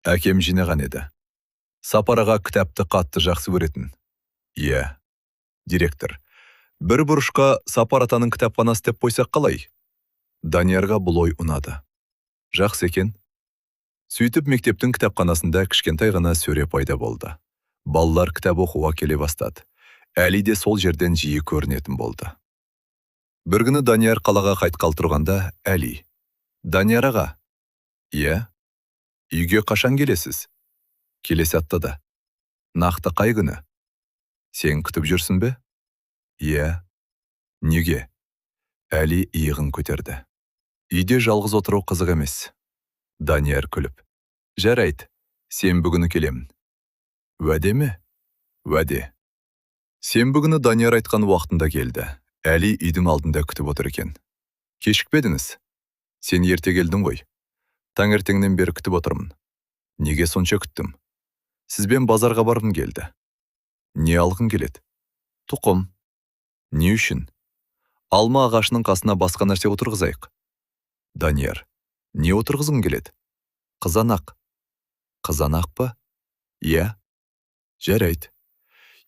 Әкем жинаған еді. Сапар аға кітапты қатты жақсы көретін. "Иә." "Директор, бір бұрышқа Сапар атаның кітапханасы деп қойсақ қалай?" Даниярға бұл ой ұнады. "Жақсы екен." Сөйтіп мектептің кітапханасында кішкентай ғана сөре пайда болды. Балалар кітап оқуға келе бастады. Әли де сол жерден жиі көрінетін болды. Бір күні Данияр қалаға қайтқалы тұрғанда Әли: "Данияр аға." "Иә." "Үйге қашан келесіз?" "Келесі аптада." "Нақты қай күні?" "Сен күтіп жүрсің бе?" "Иә." "Неге?" Әли иығын көтерді. "Үйде жалғыз отыру қызық емес." Данияр күліп: "Жарайды, сенбі күні келемін." "Уәде ме?" "Уәде." Сенбі күні Данияр айтқан уақытында келді. Әли үйдің алдында күтіп отыр екен. "Кешікпедіңіз?" "Сен ерте келдің ғой." "Таңертеңнен бері күтіп отырмын." "Неге сонша күттім?" "Сізбен базарға барғым келді." "Не алғың келеді?" "Тұқым." "Не үшін?" "Алма ағашының қасына басқа нәрсе отырғызайық." Данияр: "Не отырғызғың келеді?" "Қызанақ." "Қызанақ па?" "Иә." "Жарайды."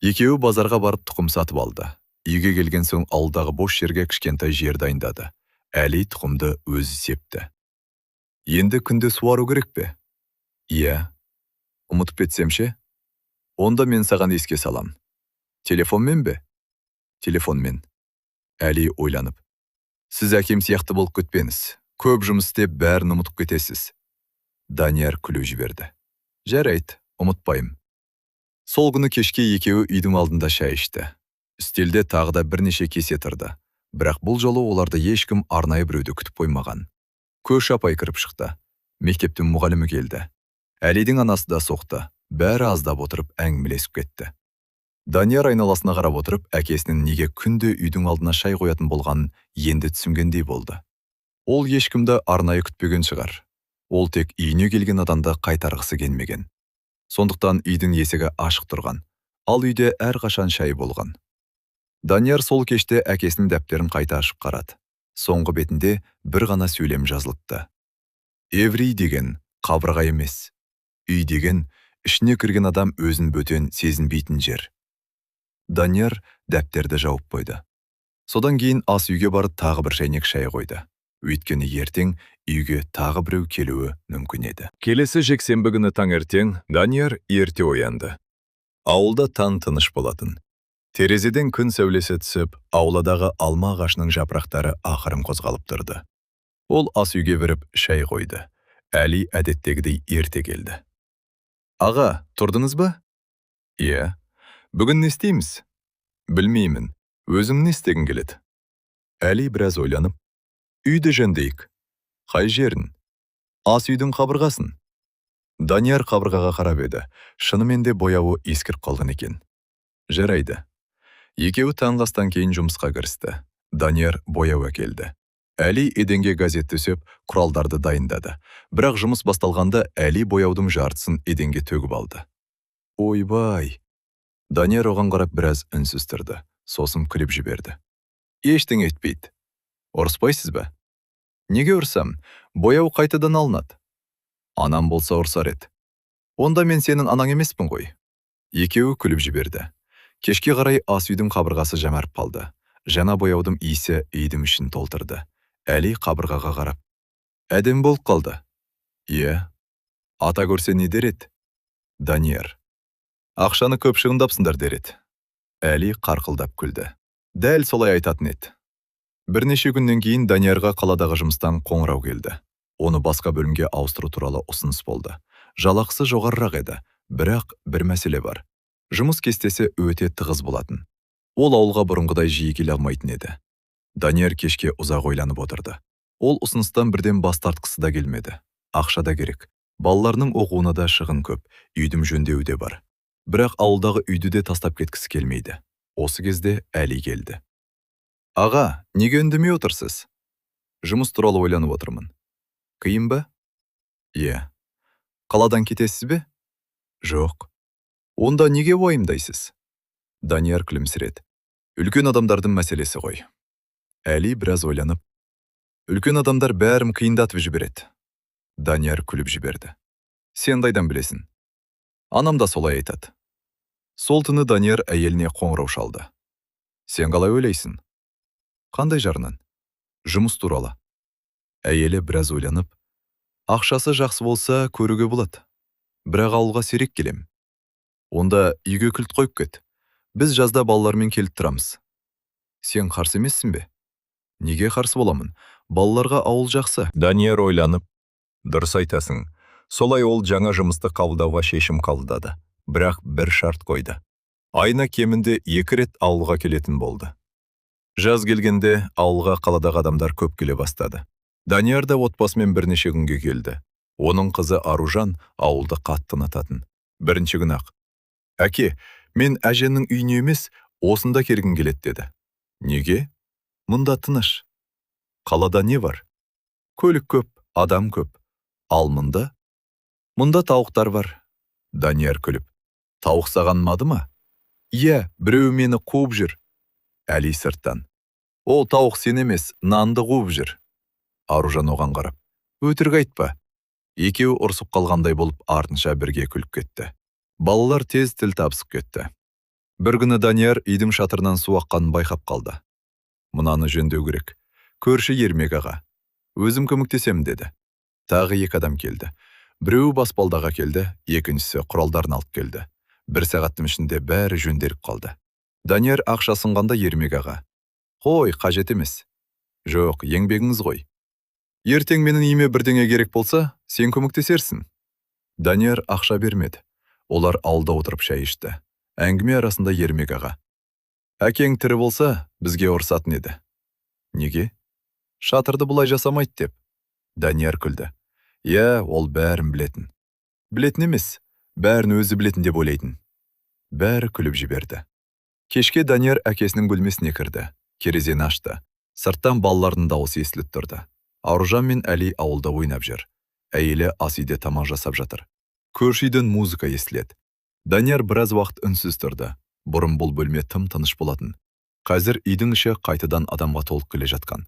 Екеуі базарға барып тұқым сатып алды. Үйге келген соң ауылдағы бос жерге кішкентай жер дайындады. Әли тұқымды өзі септі. "Енді күнде суару керек пе?" "Иә." "Ұмытып кетсем ше?" "Онда мен саған еске салам." "Телефонмен бе?" "Телефонмен." Әли ойланып: "Сіз әкем сияқты болып кетпеңіз. Көп жұмыс істеп бәрін ұмытып кетесіз." Данияр күліп жіберді. "Жарайды, ұмытпаймын." Сол күні кешке екеуі үйдің алдында шай ішті. Үстелде тағы да бірнеше кесе тұрды. Бірақ бұл жолы оларды ешкім арнайы біреуді күтіп қоймаған. Көрші апай кіріп шықты. Мектептің мұғалімі келді. Әлидің анасы да соқты. Бәрі аздап отырып әңгімелесіп кетті. Данияр айналасына қарап отырып, әкесінің неге күнде үйдің алдына шай қоятын болғанын енді түсінгендей болды. Ол ешкімді арнайы күтпеген шығар. Ол тек үйіне келген адамды қайтарғысы келмеген. Сондықтан үйдің есігі ашық тұрған, ал үйде әрқашан шай болған. Данияр сол кеште әкесінің дәптерін қайта ашып қарады. Соңғы бетінде бір ғана сөйлем жазылыпты. "Еврей деген қабырға емес. Үй деген ішіне кірген адам өзін бөтен сезінбейтін жер." Данияр дәптерді жауып қойды. Содан кейін ас үйге барып тағы бір шайнек шай қойды. Өйткені ертең үйге тағы біреу келуі мүмкін еді. Келесі жексенбі күні таңертең Данияр ерте оянды. Ауылда таң тыныш болатын. Терезеден күн сәулесі түсіп, ауладағы алма ағашының жапырақтары ақырын қозғалып тұрды. Ол ас үйге кіріп шай қойды. Әли әдеттегідей ерте келді. "Аға, тұрдыңыз ба?" "Иә." "Бүгін не істейміз?" "Білмеймін. Өзің не істегің келеді?" Әли біраз ойланып: "Үйді жөндейік." "Қай жерін?" Ас үйдің қабырғасын. Данияр қабырғаға қарап еді. Шынымен де бояуы ескіріп қалған екен. Жарайды. Екеуі таңғы астан кейін жұмысқа кірісті. Данияр бояу әкелді. Әли еденге газет төсеп, құралдарды дайындады. Бірақ жұмыс басталғанда Әли бояудың жартысын еденге төгіп алды. Ойбай! Данияр оған қарап біраз үнсіз тұрды. Сосын күліп жіберді. Ештеңе етпейді. Ұрыспайсыз ба? Неге ұрсам? Бояу қайтадан алынады. Анам болса ұрсар еді. Онда мен сенің анаң емеспін ғой. Екеуі күліп жіберді. Кешке қарай ас үйдің қабырғасы жамарып қалды. Жаңа бояудың иісі үйдің ішін толтырды. Әли қабырғаға қарап. Әдем болып қалды. Иә. Ата көрсе не дер еді? Данияр. Ақшаны көп шығындапсыңдар дер еді. Әли қарқылдап күлді. Дәл солай айтатын еді. Бірнеше күннен кейін Даниярға қаладағы жұмыстан қоңырау келді. Оны басқа бөлімге ауыстыру туралы ұсыныс болды. Жалақысы жоғарырақ еді, бірақ бір мәселе бар. Жұмыс кестесі өте тығыз болатын. Ол ауылға бұрынғыдай жиі келе алмайтын еді. Данияр кешке ұзақ ойланып отырды. Ол ұсыныстан бірден бас тартқысы да келмеді. Ақша да керек. Балаларының оқуына да шығын көп, үйдің жөндеуі де бар. Бірақ ауылдағы үйді де тастап кеткісі келмейді. Осы кезде Әли келді. Аға, неге үндемей отырсыз? Жұмыс туралы ойланып отырмын. Қиын ба? Иә. Қаладан кетесіз бе? Жоқ. Онда неге уайымдайсыз? Данияр күлімсіреді. Үлкен адамдардың мәселесі ғой. Әли біраз ойланып. Үлкен адамдар бәрін қиындатып жібереді. Данияр күліп жіберді. Сен қайдан білесің? Анам да солай айтады. Сол түні Данияр әйеліне қоңырау шалды. Сен қалай ойлайсың? Қандай жарынан? Жұмыс туралы. Әйелі біраз ойланып, ақшасы жақсы болса көруге болады. Бірақ ауылға сирек келем. Онда үйге кілт қойып кет. Біз жазда балалармен келіп тұрамыз. Сен қарсы емессің бе? Неге қарсы боламын? Балаларға ауыл жақсы. Данияр ойланып, дұрыс айтасың. Солай ол жаңа жұмысты қабылдауға шешім қабылдады. Бірақ бір шарт қойды. Айына кемінде 2 рет ауылға келетін болды. Жаз келгенде ауылға қаладағы адамдар көп келе бастады. Данияр да отбасымен бірнеше күнге келді. Оның қызы Аружан ауылды қатты ұнататын. Бірінші күн ақ. Әке, мен әженің үйіне емес, осында келгім келеді деді. Неге? Мұнда тыныш. Қалада не бар? Көлік көп, адам көп. Ал мұнда? Мұнда тауықтар бар. Данияр күліп. Тауық саған ұнады ма? Иә, біреу мені қуып жүр. Әли сырттан. Ол тауық сен емес, нанды қуып жүр. Аружан оған қарап. Өтірік айтпа. Екеуі ұрсып қалғандай болып артынша бірге күліп кетті. Балалар тез тіл табысып кетті. Бір күні Данияр үйдің шатырынан су аққанын байқап қалды. Мұнаны жөндеу керек. Көрші Ермек аға. Өзім көмектесемін деді. Тағы 2 адам келді. Біреуі баспалдаға келді, екіншісі құралдарын алып келді. 1 сағаттың ішінде бәрі жөнделіп қалды. Данияр ақша сынғанда Ермек аға. Қой, қажет емес. Жоқ, еңбегіңіз ғой. Ертең менің үйіме бірдеңе керек болса, сен көмектесерсің. Данияр ақша бермеді. Олар ауылда отырып шай ішті. Әңгіме арасында Ермек аға. Әкең тірі болса, бізге ұрсатын еді. Неге? Шатырды бұлай жасамайды деп. Данияр күлді. Иә, ол бәрін білетін. Білетін емес, бәрін өзі білетін деп ойлайтын. Бәрі күліп жіберді. Кешке Данияр әкесінің бөлмесіне кірді. Терезені ашты. Сырттан балалардың дауысы естіліп тұрды. Аружан мен Әли ауылда ойнап жүр. Әйелі ас үйде тамақ жасап жатыр. Көрші үйден музыка естіледі. Данияр біраз уақыт үнсіз тұрды. Бұрын бұл бөлме тым тыныш болатын. Қазір үйдің іші қайтадан адамға толып келе жатқан.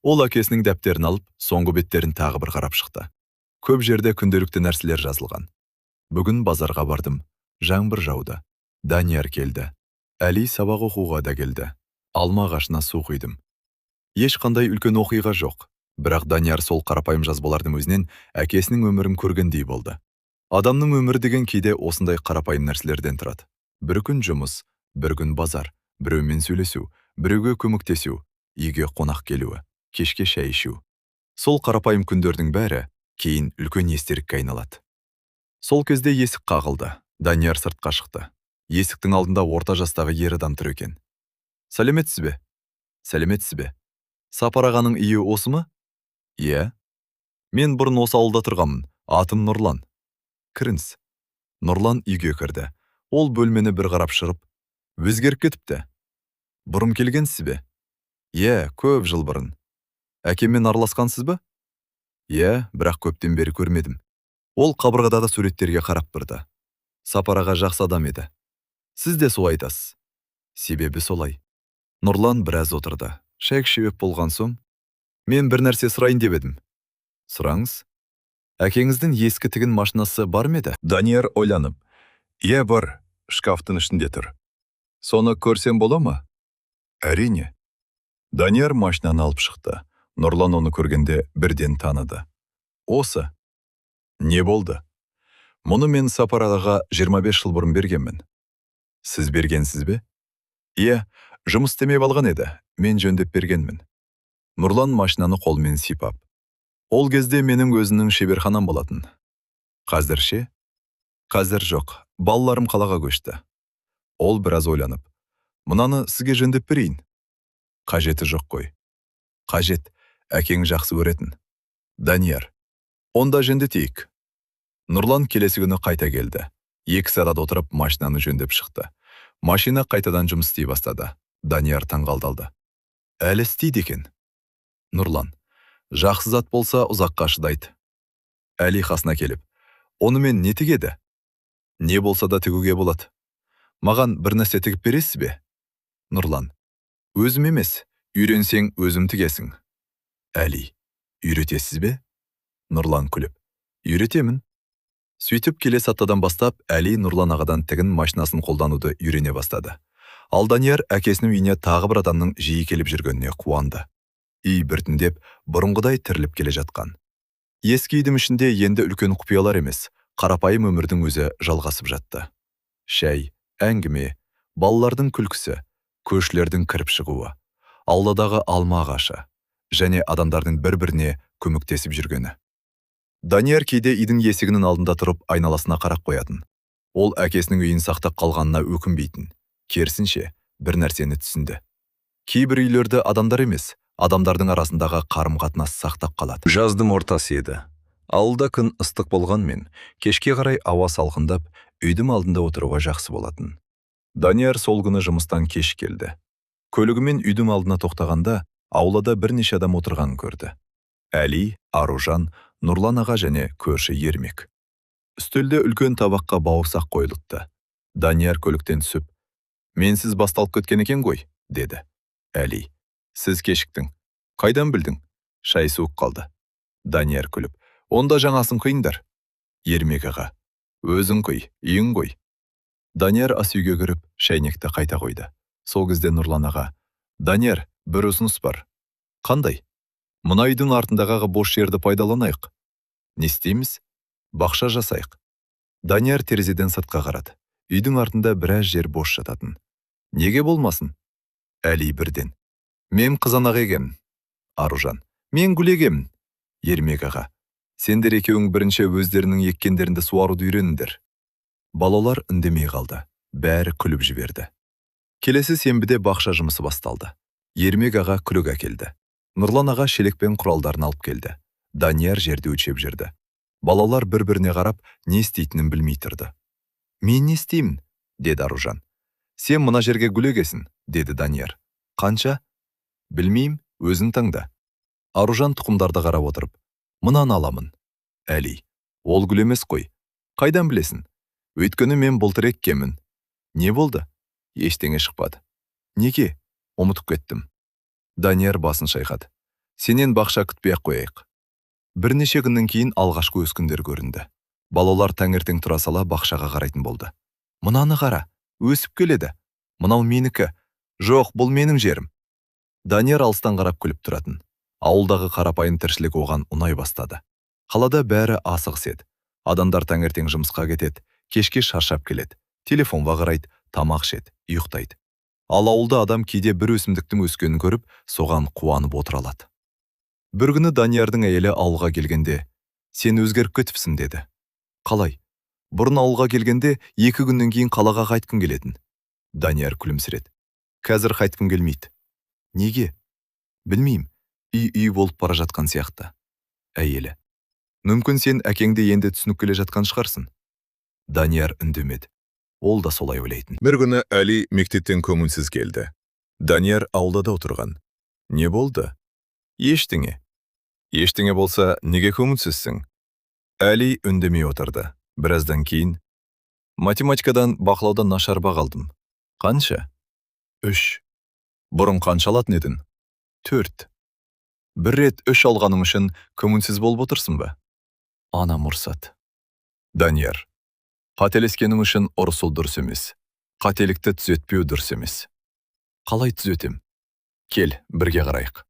Ол әкесінің дәптерін алып, соңғы беттерін тағы бір қарап шықты. Көп жерде күнделікті нәрселер жазылған. Бүгін базарға бардым. Жаңбыр жауды. Данияр келді. Әли сабақ оқуға да келді. Алма ағашына су құйдым. Ешқандай үлкен оқиға жоқ. Бірақ Данияр сол қарапайым жазбалардың өзінен әкесінің өмірін көргендей болды. Адамның өмірі деген кейде осындай қарапайым нәрселерден тұрады. Бір күн жұмыс, бір күн базар, біреумен сөйлесу, біреуге көмектесу, үйге қонақ келуі, кешке шай ішу. Сол қарапайым күндердің бәрі кейін үлкен естелікке айналады. Сол кезде есік қағылды. Данияр сыртқа шықты. Есіктің алдында орта жастағы ер адам тұр екен. Сәлеметсіз бе? Сәлеметсіз бе? Сапар ағаның үйі осы ма? Иә. Мен бұрын осы ауылда тұрғанмын. Атым Нұрлан. Кіріңіз. Нұрлан үйге кірді. Ол бөлмені бір қарап шығып, өзгеріп кетіпті. Бұрын келгенсіз бе? Көп жыл бұрын. Әкеммен араласқансыз ба? Бірақ көптен бері көрмедім. Ол қабырғадағы суреттерге қарап тұрды. Сапар аға жақсы адам еді. Сіз де солай айтасыз. Себебі солай. Нұрлан біраз отырды. Шай ішіп болған соң, мен бір нәрсе сұрайын деп едім. Сұраңыз. Әкеңіздің ескі тігін машинасы бар ма еді? Данияр ойланып. Бар, шкафтың ішінде тұр. Соны көрсем бола ма? Әрине. Данияр машинаны алып шықты. Нұрлан оны көргенде бірден таныды. Осы. Не болды? Мұны мен Сапар ағаға 25 жыл бұрын бергенмін. Сіз бергенсіз бе? Жұмыс істемей алған еді. Мен жөндеп бергенмін. Нұрлан машинаны қолмен сипап. Ол кезде менің өзінің шеберханам болатын. Қазір ше? Қазір жоқ. Балаларым қалаға көшті. Ол біраз ойланып. Мұнаны сізге жөндеп берейін. Қажеті жоқ қой. Қажет. Әкең жақсы көретін. Данияр. Онда жөндетейік. Нұрлан келесі күні қайта келді. 2 сағат отырып машинаны жөндеп шықты. Машина қайтадан жұмыс істей бастады. Данияр таңғалдалды. Әлі істейді екен. Нұрлан. Жақсы зат болса ұзаққа шыдайды. Әли қасына келіп. Онымен не тігеді? Не болса да тігуге болады. Маған бір нәрсе тігіп бересіз бе? Нұрлан. Өзім емес, үйренсең өзім тігесің. Әли. Үйретесіз бе? Нұрлан күліп. Үйретемін. Сөйтіп келесі аптадан бастап, Әли Нұрлан ағадан тігін машинасын қолдануды үйрене бастады. Ал Данияр әкесінің үйіне тағы бір адамның жиі келіп жүргеніне қуанды. Үй біртіндеп, бұрынғыдай тіріліп келе жатқан. Ескі үйдің ішінде енді үлкен құпиялар емес, қарапайым өмірдің өзі жалғасып жатты. Шәй, әңгіме, балалардың күлкісі, көршілердің кіріп шығуы, ауладағы алма ағашы және адамдардың бір-біріне көмектесіп жүргені. Данияр кейде үйдің есігінің алдында тұрып айналасына қарап қоятын. Ол әкесінің үйін сақтап қалғанына өкінбейтін. Керісінше, бір нәрсені түсінді. Кейбір үйлерді адамдар емес, адамдардың арасындағы қарым-қатынас сақтап қалады. Жаздың ортасы еді. Ауылда күн ыстық болғанмен, кешке қарай ауа салқындап, үйдің алдында отыруға жақсы болатын. Данияр сол күні жұмыстан кеш келді. Көлігімен үйдің алдына тоқтағанда, аулада бірнеше адам отырғанын көрді. Әли, Аружан, Нұрлан аға және көрші Ермек. Үстелде үлкен табаққа бауырсақ қойылыпты. Данияр көліктен түсіп, менсіз басталып кеткен екен ғой, деді. Әли, сіз кешіктің. Қайдан білдің? Шай суық қалды. Данияр күліп, онда жаңасын құйыңдар. Ермек аға, өзің құй, үйің ғой. Данияр ас үйге кіріп, шәйнекті қайта қойды. Сол кезде Нұрлан аға, Данияр, бір ұсыныс бар. Қандай? Мына үйдің артындағы бос жерді пайдаланайық. Не істейміз? Бақша жасайық. Данияр терезеден сыртқа қарады. Үйдің артында біраз жер бос жататын. Неге болмасын? Әли бірден. Мен қызанақ егемін. Аружан. Мен гүл егемін. Ермек аға. Сендер екеуің бірінші өздерінің еккендерінде суаруды үйреніңдер. Балалар үндемей қалды. Бәрі күліп жіберді. Келесі сенбіде бақша жұмысы басталды. Ермек аға күлік әкелді. Нұрлан аға шелекпен құралдарын алып келді. Данияр жерді өлшеп жүрді. Балалар бір-біріне қарап, не істейтінін білмей тұрды. Мен не істеймін? Деді Аружан. Сен мына жерге гүл егесің, деді Данияр. Қанша? Білмеймін, өзің таңда. Аружан тұқымдарды қарап отырып, мынаны аламын. Әли, ол гүл емес қой. Қайдан білесің? Өйткені мен былтыр еккенмін. Не болды? Ештеңе шықпады. Неге? Ұмытып кеттім. Данияр басын шайқады. Сенен бақша күтпей-ақ қояйық. Бірнеше күннен кейін алғашқы өскіндер көрінді. Балалар таңертең тұра сала бақшаға қарайтын болды. Мынаны қара, өсіп келеді. Мынау менікі. Жоқ, бұл менің жерім. Данияр алыстан қарап күліп тұратын. Ауылдағы қарапайым тіршілік оған ұнай бастады. Қалада бәрі асығыс еді. Адамдар таңертең жұмысқа кетеді, кешке шаршап келеді. Телефонға қарайды, тамақ ішеді, ұйықтайды. Ал ауылда адам кейде бір өсімдіктің өскенін көріп, соған қуанып отыра алады. Бір күні Даниярдың әйелі ауылға келгенде, сен өзгеріп кетіпсің деді. Қалай? Бұрын ауылға келгенде 2 күннен кейін қалаға қайтқың келетін. Данияр күлімсіреді. Қазір қайтқым келмейді. Неге? Білмеймін. Үй болып бара жатқан сияқты. Әйелі. Мүмкін сен әкеңді енді түсініп келе жатқан шығарсың. Данияр үндемеді. Ол да солай ойлайтын. Бір күні Әли мектептен көңілсіз келді. Данияр аулада отырған. Не болды? Ештеңе. Ештеңе болса, неге көңілсізсің? Әли үндемей отырды. Біраздан кейін математикадан бақылаудан нашар баға алдым. Қанша? 3. Бұрын қанша алатын едің? 4. Бір рет 3 алғаның үшін көңілсіз болып отырсың ба? Анам ұрсады. Данияр, қателескенің үшін ұрысу дұрыс емес. Қателікті түзетпеу дұрыс емес. Қалай түзетем? Кел, бірге қарайық.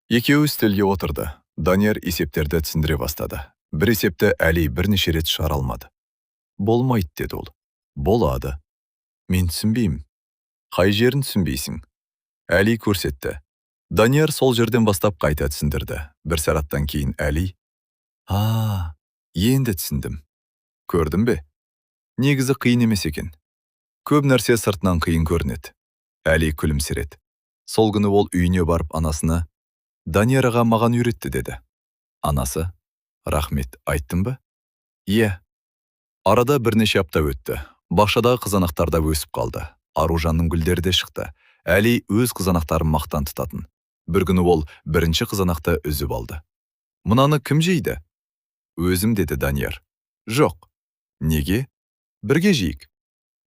Екеуі үстелге отырды. Данияр есептерді түсіндіре бастады. Бір есепті Әли бірнеше рет шығара алмады. Болмайды, деді ол. Болады. Мен түсінбеймін. Қай жерін түсінбейсің? Әли көрсетті. Данияр сол жерден бастап қайта түсіндірді. Бір сағаттан кейін Әли: енді түсіндім. Көрдің бе? Негізі қиын емес екен. Көп нәрсе сыртынан қиын көрінеді. Әли күлімсіреді. Сол күні ол үйіне барып анасына: Данияр аға маған үйретті, деді. Анасы: рахмет, айттың ба? Иә. Арада бірнеше апта өтті. Бақшадағы қызанақтар да өсіп қалды. Аружанның гүлдері де шықты. Әли өз қызанақтарын мақтан тұтатын. Бір күні ол бірінші қызанақты үзіп алды. Мұнаны кім жейді? Өзім, деді Данияр. Жоқ. Неге? Бірге жейік.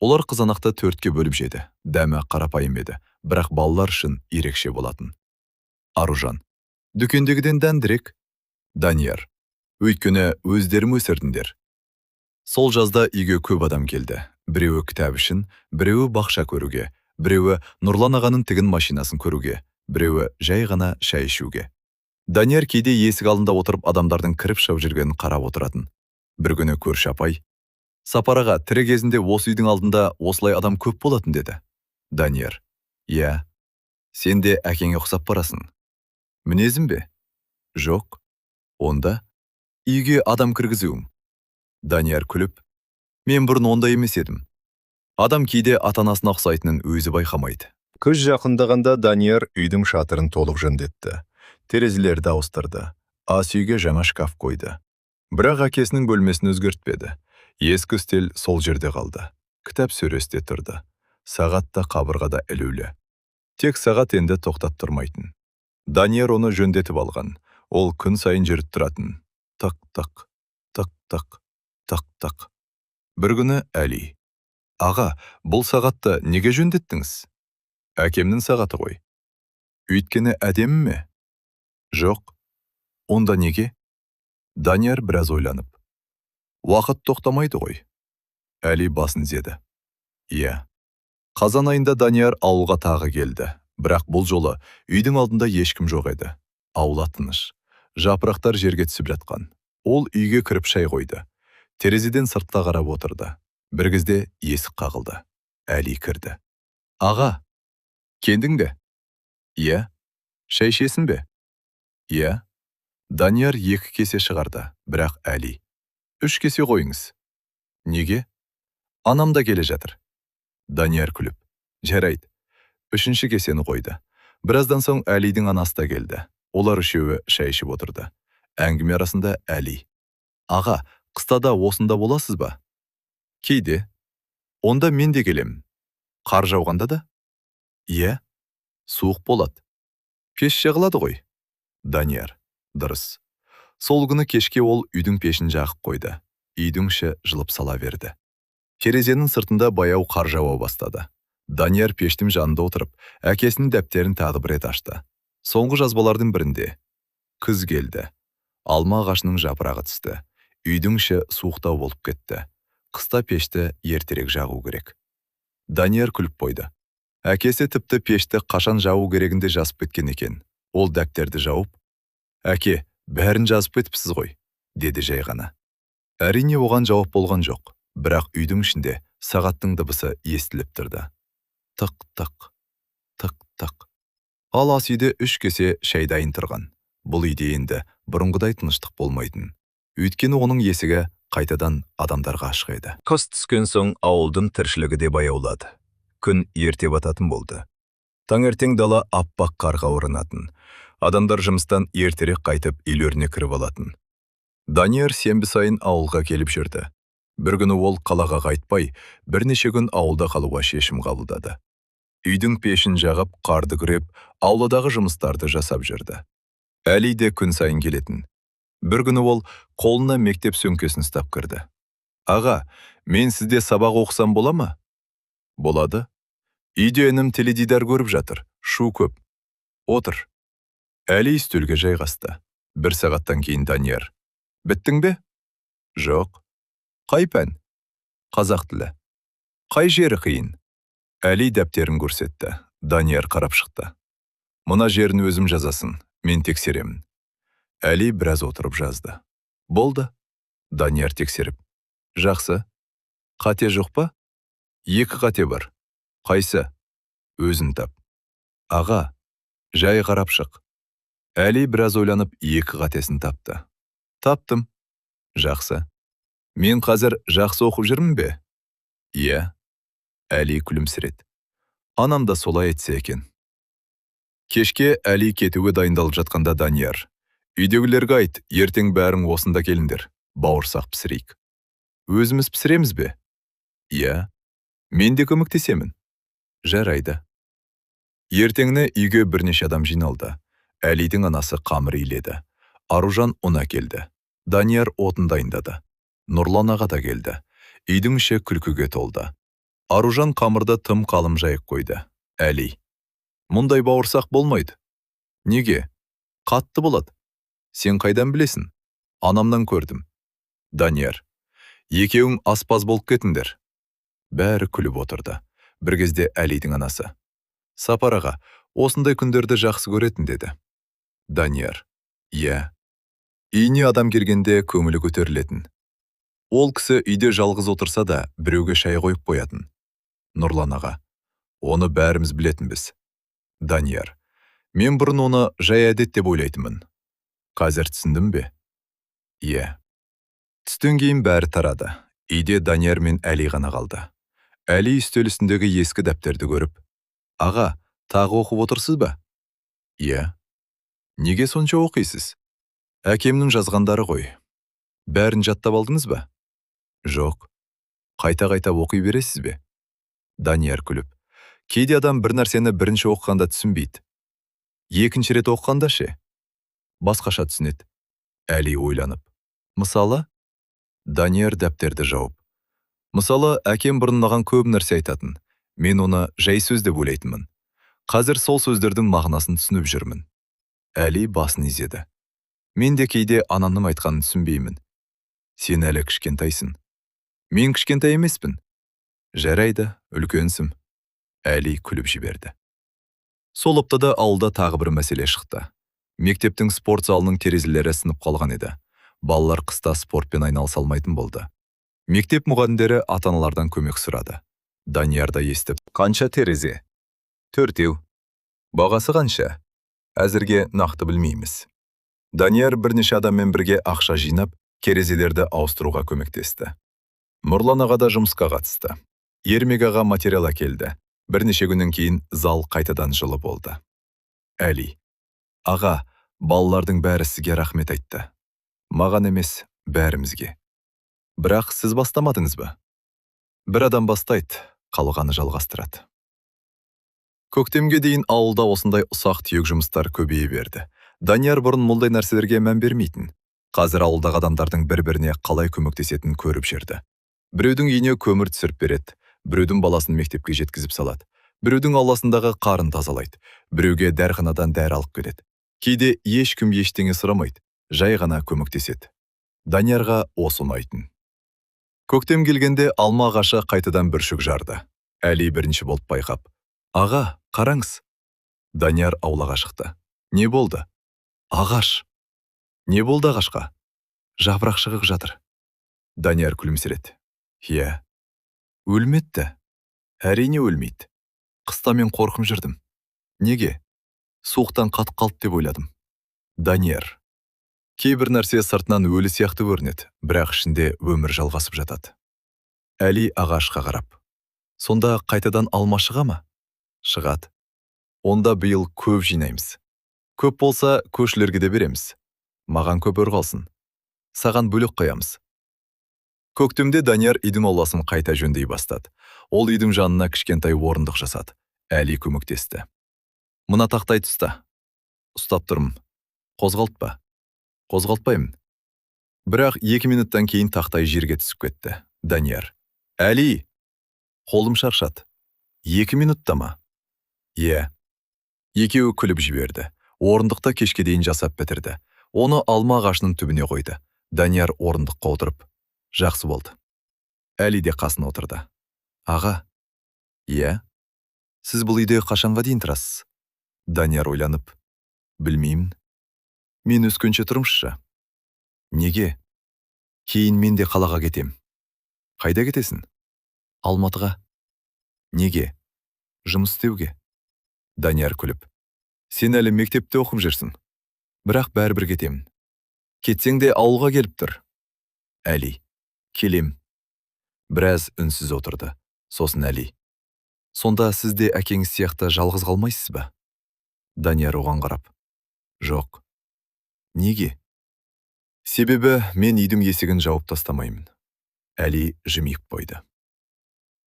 Олар қызанақты 4-ке бөліп жеді. Дәмі қарапайым еді, бірақ балалар үшін ерекше болатын. Аружан: дүкендегіден дәндірек. Данияр: өйткені өздерім өсірдіңдер. Сол жазда үйге көп адам келді. Біреуі кітап үшін, біреуі бақша көруге, біреуі Нұрлан ағаның тігін машинасын көруге, біреуі жай ғана шай ішуге. Данияр кейде есік алдында отырып адамдардың кіріп шығып жүргенін қарап отыратын. Бір күні көрші апай: Сапар аға, тірі кезінде осы үйдің алдында осылай адам көп болатын, деді. Данияр: иә, сен де әкеңе ұқсап барасың. Мінезім бе? Жоқ. Онда үйге адам кіргізуім. Данияр күліп: мен бұрын ондай емес едім. Адам кейде ата-анасына ұқсайтынын өзі байқамайды. Күз жақындағанда Данияр үйдің шатырын толық жөндетті. Терезелерді ауыстырды. Ас үйге жаңа шкаф қойды. Бірақ әкесінің бөлмесін өзгертпеді. Ескі үстел сол жерде қалды. Кітап сөресте тұрды. Сағат та қабырғада ілулі. Тек сағат енді тоқтап тұрмайтын. Данияр оны жөндетіп алған. Ол күн сайын жүріп тұратын. Тық-тық, тық-тық, тық-тық. Бір күні Әли: аға, бұл сағатты неге жөндеттіңіз? Әкемнің сағаты ғой. Өйткені әдемі ме? Жоқ. Онда неге? Данияр біраз ойланып: уақыт тоқтамайды ғой. Әли басын изеді. Иә. Қазан айында Данияр ауылға тағы келді. Бірақ бұл жолы үйдің алдында ешкім жоқ еді. Аула тыныш. Жапырақтар жерге түсіп жатқан. Ол үйге кіріп шай қойды. Терезеден сыртқа қарап отырды. Бір кезде есік қағылды. Әли кірді. Аға, келдің бе? Иә. Шай ішесің бе? Иә. Данияр 2 кесе шығарды, бірақ Әли: 3 кесе қойыңыз. Неге? Анам да келе жатыр. Данияр күліп: жарайды. 3-ші кесені қойды. Біраздан соң Әлидің анасы да келді. Олар үшеуі шай ішіп отырды. Әңгіме арасында Әли: аға, қыстада осында боласыз ба? Кейде. Онда мен де келем. Қар жауғанда да? Иә. Суық болады. Пеш жағылады ғой. Данияр: дұрыс. Сол күні кешке ол үйдің пешін жағып қойды. Үйдің іші жылып сала берді. Терезенің сыртында баяу қар жауа бастады. Данияр пештің жанында отырып, әкесінің дәптерін тағы бір рет ашты. Соңғы жазбалардың бірінде: күз келді. Алма ағашының жапырағы түсті. Үйдің іші суықтау болып кетті. Қыста пешті ертерек жағу керек. Данияр күліп қойды. Әкесі тіпті пешті қашан жағу керегінде жазып кеткен екен. Ол дәптерді жауып: әке, бәрін жазып кетіпсіз ғой, деді жай ғана. Әрине оған жауап болған жоқ, бірақ үйдің ішінде сағаттың дыбысы естіліп тұрды. Тық-тық, тық-тық. Ал ас үйде 3 кесе шай дайын тұрған. Бұл үйде енді бұрынғыдай тыныштық болмайтын. Өйткені оның есігі қайтадан адамдарға ашық еді. Қыс түскен соң ауылдың тіршілігі де баяулады. Күн ерте бататын болды. Таңертең дала аппақ қарға оранатын. Адамдар жұмыстан ертерек қайтып үйлеріне кіріп алатын. Данияр сенбі сайын ауылға келіп жүрді. Бір күні ол қалаға қайтпай, бірнеше күн ауылда қалуға шешім қабылдады. Үйдің пешін жағып, қарды күреп, ауладағы жұмыстарды жасап жүрді. Әли де күн сайын келетін. Бір күні ол қолына мектеп сөмкесін ұстап кірді. «Аға, мен сізде сабақ оқысам бола ма?» «Болады. Үйде інім теледидар көріп жатыр, шу көп. Отыр». Әли үстелге жайғасты. Бір сағаттан кейін Данияр: «Біттің бе?» «Жоқ». «Қай пән?» «Қазақ тілі». «Қай жері қиын?» Әли дәптерін көрсетті. Данияр қарап шықты. «Мына жерін өзім жазасын, мен тексеремін». Әли біраз отырып жазды. «Болды». Данияр тексеріп: «Жақсы. Қате жоқ па?» «Екі қате бар». «Қайсы?» «Өзін тап». «Аға, жай қарап шық». Әли біраз ойланып екі қатесін тапты. «Таптым». «Жақсы. Мен қазір жақсы оқып жүрмін бе?» «Иә». Әли күлімсіреді. «Анам да солай етсе екен». Кешке Әли кетуге дайындалып жатқанда Данияр: «Үйдегілерге айт, ертең бәрің осында келіңдер, бауырсақ пісірейік». «Өзіміз пісіреміз бе?» «Иә». «Мен де көмектесемін». «Жарайды». Ертеңіне үйге бірнеше адам жиналды. Әлидің анасы қамыр иледі. Аружан ұн әкелді. Данияр отын дайындады. Нұрлан аға да келді. Үйдің іші күлкіге толды. Аружан қамырды тым қалың жайып қойды. Әли: «Мұндай бауырсақ болмайды». «Неге?» «Қатты болады». «Сен қайдан білесің?» «Анамнан көрдім». Данияр: «Екеуің аспаз болып кетіңдер». Бәрі күліп отырды. Бір кезде Әлидің анасы: «Сапар аға, осындай күндерді жақсы көретін» деді. Данияр: «Иә. Үйіне адам келгенде көңілі көтерілетін. Ол кісі үйде жалғыз отырса да, біреуге шай қойып қоятын». Нұрлан аға: «Оны бәріміз білетінбіз». Данияр: «Мен бұрын оны жай әдет деп ойлайтынмын. Қазір түсіндім бе?» «Иә». Түстен кейін бәрі тарады. Үйде Данияр мен Әли ғана қалды. Әли үстел үстіндегі ескі дәптерді көріп: «Аға, тағы оқып отырсыз ба?» «Иә». «Неге сонша оқисыз?» «Әкемнің жазғандары ғой». «Бәрін жаттап алдыңыз ба?» «Жоқ». «Қайта-қайта оқи бересіз бе?» Данияр күліп: «Кейде адам бір нәрсені бірінші оқығанда түсінбейді. Екінші рет оқығанда ше?» «Басқаша түсінеді». Әли ойланып: «Мысалы?» Данияр дәптерді жауып: «Мысалы, әкем бұрын маған көп нәрсе айтатын. Мен оны жай сөз деп ойлайтынмын. Қазір сол сөздердің мағынасын түсініп жүрмін». Әли басын изеді: «Мен де кейде анамның айтқанын түсінбеймін». «Сен әлі кішкентайсың». «Мен кішкентай емеспін». «Жарайды, үлкенсің». Әли күліп жіберді. Сол аптада ауылда тағы бір мәселе шықты. Мектептің спорт залының терезелері сынып қалған еді. Балалар қыста спортпен айналыса алмайтын болды. Мектеп мұғалімдері ата-аналардан көмек сұрады. Данияр да естіп: «Қанша терезе?» «4. «Бағасы қанша?» «Әзірге нақты білмейміз». Данияр бірнеше адаммен бірге ақша жинап, терезелерді ауыстыруға көмектесті. Нұрлан аға да жұмысқа қатысты. Ермек аға материал әкелді. Бірнеше күннен кейін зал қайтадан жылы болды. Әли: «Аға, балалардың бәрі сізге рахмет айтты». «Маған емес, бәрімізге». «Бірақ сіз бастамадыңыз ба?» «Бір адам бастайды, қалғаны жалғастырады». Көктемге дейін ауылда осындай ұсақ түйек жұмыстар көбейе берді. Данияр бұрын мұндай нәрселерге мән бермейтін. Қазір ауылдағы адамдардың бір-біріне қалай көмектесетінін көріп жүрді. Біреудің үйіне көмір түсіріп береді, біреудің баласын мектепке жеткізіп салады, біреудің ауласындағы қарын тазалайды, біреуге дәріханадан дәрі алып келеді. Кейде ешкім ештеңе сұрамайды, жай ғана көмектеседі. Даниярға осы ұнайтын. Көктем келгенде алма ағашы қайтадан бүршік жарды. Әли бірінші болып байқап: «Аға, қараңыз». Данияр аулаға шықты. «Не болды?» «Ағаш». «Не болды ағашқа?» «Жапырақ шығып жатыр». Данияр күлімсіреді. «Иә». «Өлмепті?» «Әрине өлмейді. Қыста мен қорқып жүрдім». «Неге?» «Суықтан қатып қалды деп ойладым». Данияр: «Кейбір нәрсе сыртынан өлі сияқты көрінеді, бірақ ішінде өмір жалғасып жатады». Әли ағашқа қарап: «Сонда қайтадан алма шыға ма?» «Шығады». «Онда биыл көп жинаймыз. Көп болса, көшілерге де береміз. Маған көп өр қалсын». Саған бөлек қоямыз. Көктемде Данияр үйдің ауласын қайта жөндей бастады. Ол үйдің жанына кішкентай орындық жасады. Әли көмектесті. Мына тақтай тұста. Ұстап тұрмын. Қозғалтпа. Қозғалтпаймын. Бірақ 2 минуттан кейін тақтай жерге түсіп кетті. Данияр: Әли, қолым шаршады. 2 минутта ма? Иә. Екеуі күліп жіберді. Орындықта кешке дейін жасап бітірді. Оны алма ағашының түбіне қойды. Данияр орындыққа отырып: Жақсы болды. Әли де қасына отырды. Аға. Иә. Сіз бұл үйде қашанға дейін тұрасыз? Данияр ойланып: Білмеймін. Мен өскенше тұрмысшы. Неге? Кейін мен де қалаға кетем. Қайда кетесің? Алматыға. Неге? Жұмыс істеуге. Данияр күліп: Сен әлі мектепте оқып жүрсің. Бірақ бәрібір кетемін. Кетсең де ауылға келіп тұр. Әли: Келем. Біраз үнсіз отырды. Сосын Әли: Сонда сіз де әкеңіз сияқты жалғыз қалмайсыз ба? Данияр оған қарап: Жоқ. Неге? Себебі мен үйдің есігін жауып тастамаймын. Әли жымиып қойды.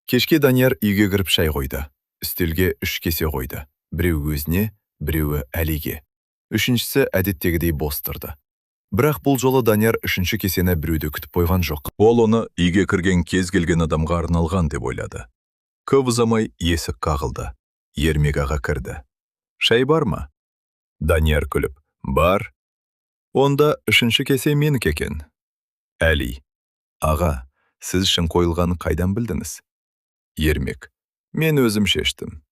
Кешке Данияр үйге кіріп шай қойды. Үстелге 3 кесе қойды. Біреу өзіне, біреуі Әлиге. Үшіншісі әдеттегідей бос тұрды. Бірақ бұл жолы Данияр 3-ші кесені біреуді күтіп қойған жоқ. Ол оны үйге кірген кез келген адамға арналған деп ойлады. Көп ұзамай есік қағылды. Ермек аға кірді. Шай бар ма? Данияр күліп: Бар. Онда 3-ші кесе менікі екен. Әли: Аға, сіз үшін қойылғанын қайдан білдіңіз? Ермек: Мен өзім шештім.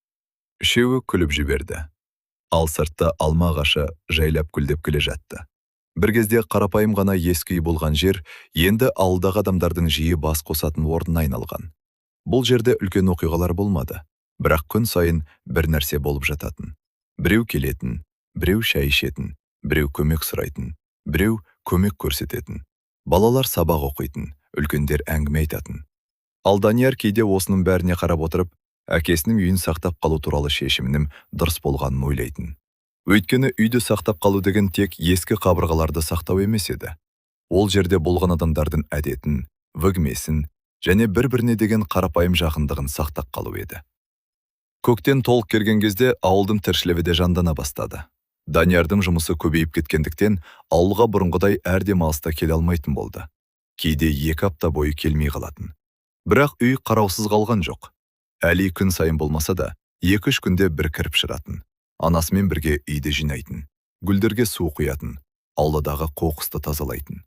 Үшеуі күліп жіберді. Ал сыртта алма ағашы жайлап гүлдеп келе жатты. Бір кезде қарапайым ғана ескі үй болған жер енді ауылдағы адамдардың жиі бас қосатын орнына айналған. Бұл жерде үлкен оқиғалар болмады, бірақ күн сайын бір нәрсе болып жататын. Біреу келетін, біреу шай ішетін, біреу көмек сұрайтын, біреу көмек көрсететін. Балалар сабақ оқитын, үлкендер әңгіме айтатын. Ал Данияр кейде осының бәріне қарап отырып, әкесінің үйін сақтап қалу туралы шешімінің дұрыс болғанын ойлайтын. Өйткені үйді сақтап қалу деген тек ескі қабырғаларды сақтау емес еді. Ол жерде болған адамдардың әдетін, вігмесін және бір-біріне деген қарапайым жақындығын сақтап қалу еді. Көктен толық келген кезде ауылдың тіршілігі де жандана бастады. Даниярдың жұмысы көбейіп кеткендіктен ауылға бұрынғыдай әр демалыста келе алмайтын болды. Кейде 2 апта бойы келмей қалатын. Бірақ үй қараусыз қалған жоқ. Әли күн сайын болмаса да 2-3 күнде бір кіріп шығатын. Анасымен бірге үйді жинайтын, гүлдерге су құятын, ауладағы қоқысты тазалайтын.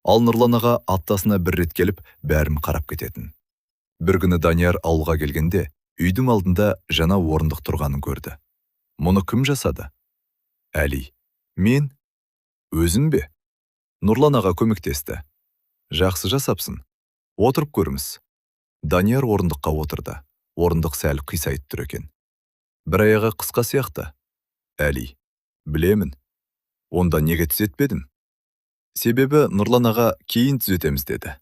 Ал Нұрлан аға аптасына бір рет келіп, бәрін қарап кететін. Бір күні Данияр ауылға келгенде, үйдің алдында жаңа орындық тұрғанын көрді. Мұны кім жасады? Әли: Мен? Өзің бе? Нұрлан аға көмектесті. Жақсы жасапсың. Отырып көріңіз. Данияр орындыққа отырды. Орындық сәл қисайып тұр екен. Бір аяғы қысқа сияқты. Әли: Білемін. Онда неге түзетпедің? Себебі Нұрлан аға кейін түзетеміз деді.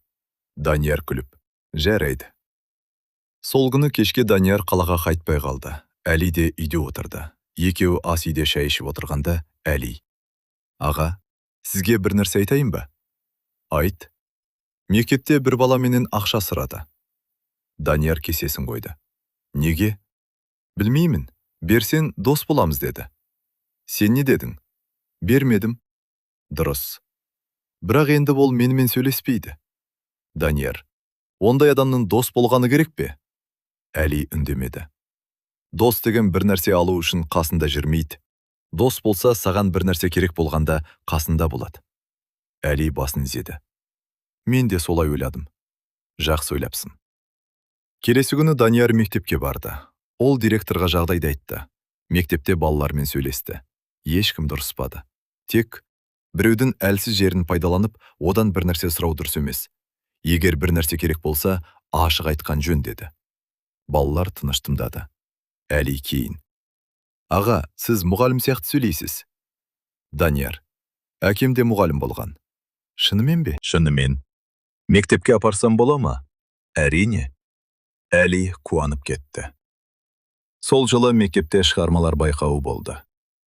Данияр күліп: Жарайды. Сол күні кешке Данияр қалаға қайтпай қалды. Әли де үйде отырды. Екеуі ас үйде шай ішіп отырғанда Әли: Аға, сізге бір нәрсе айтайын ба? Айт. Мектепте бір бала менен ақша сұрады. Данияр кесесін қойды. Неге? Білмеймін. Берсең дос боламыз деді. Сен не дедің? Бермедім. Дұрыс. Бірақ енді ол менімен сөйлеспейді. Данияр: Ондай адамның дос болғаны керек пе? Әли үндемеді. Дос деген бір нәрсе алу үшін қасында жүрмейді. Дос болса, саған бір нәрсе керек болғанда қасында болады. Әли басын изеді. Мен де солай ойладым. Жақсы ойлапсың. Келесі күні Данияр мектепке барды. Ол директорға жағдайды айтты. Мектепте балалармен сөйлесті. Ешкім дұрыспады. Тек біреудің әлсіз жерін пайдаланып, одан бір нәрсе сұрау дұрыс емес. Егер бір нәрсе керек болса, ашық айтқан жөн деді. Балалар тыныш тыңдады. Әли кейін: Аға, сіз мұғалім сияқты сөйлейсіз. Данияр: Әкем де мұғалім болған. Шынымен бе? Шынымен. Мектепке апарсам бола ма? Әрине. Әли қуанып кетті. Сол жылы мектепте шығармалар байқауы болды.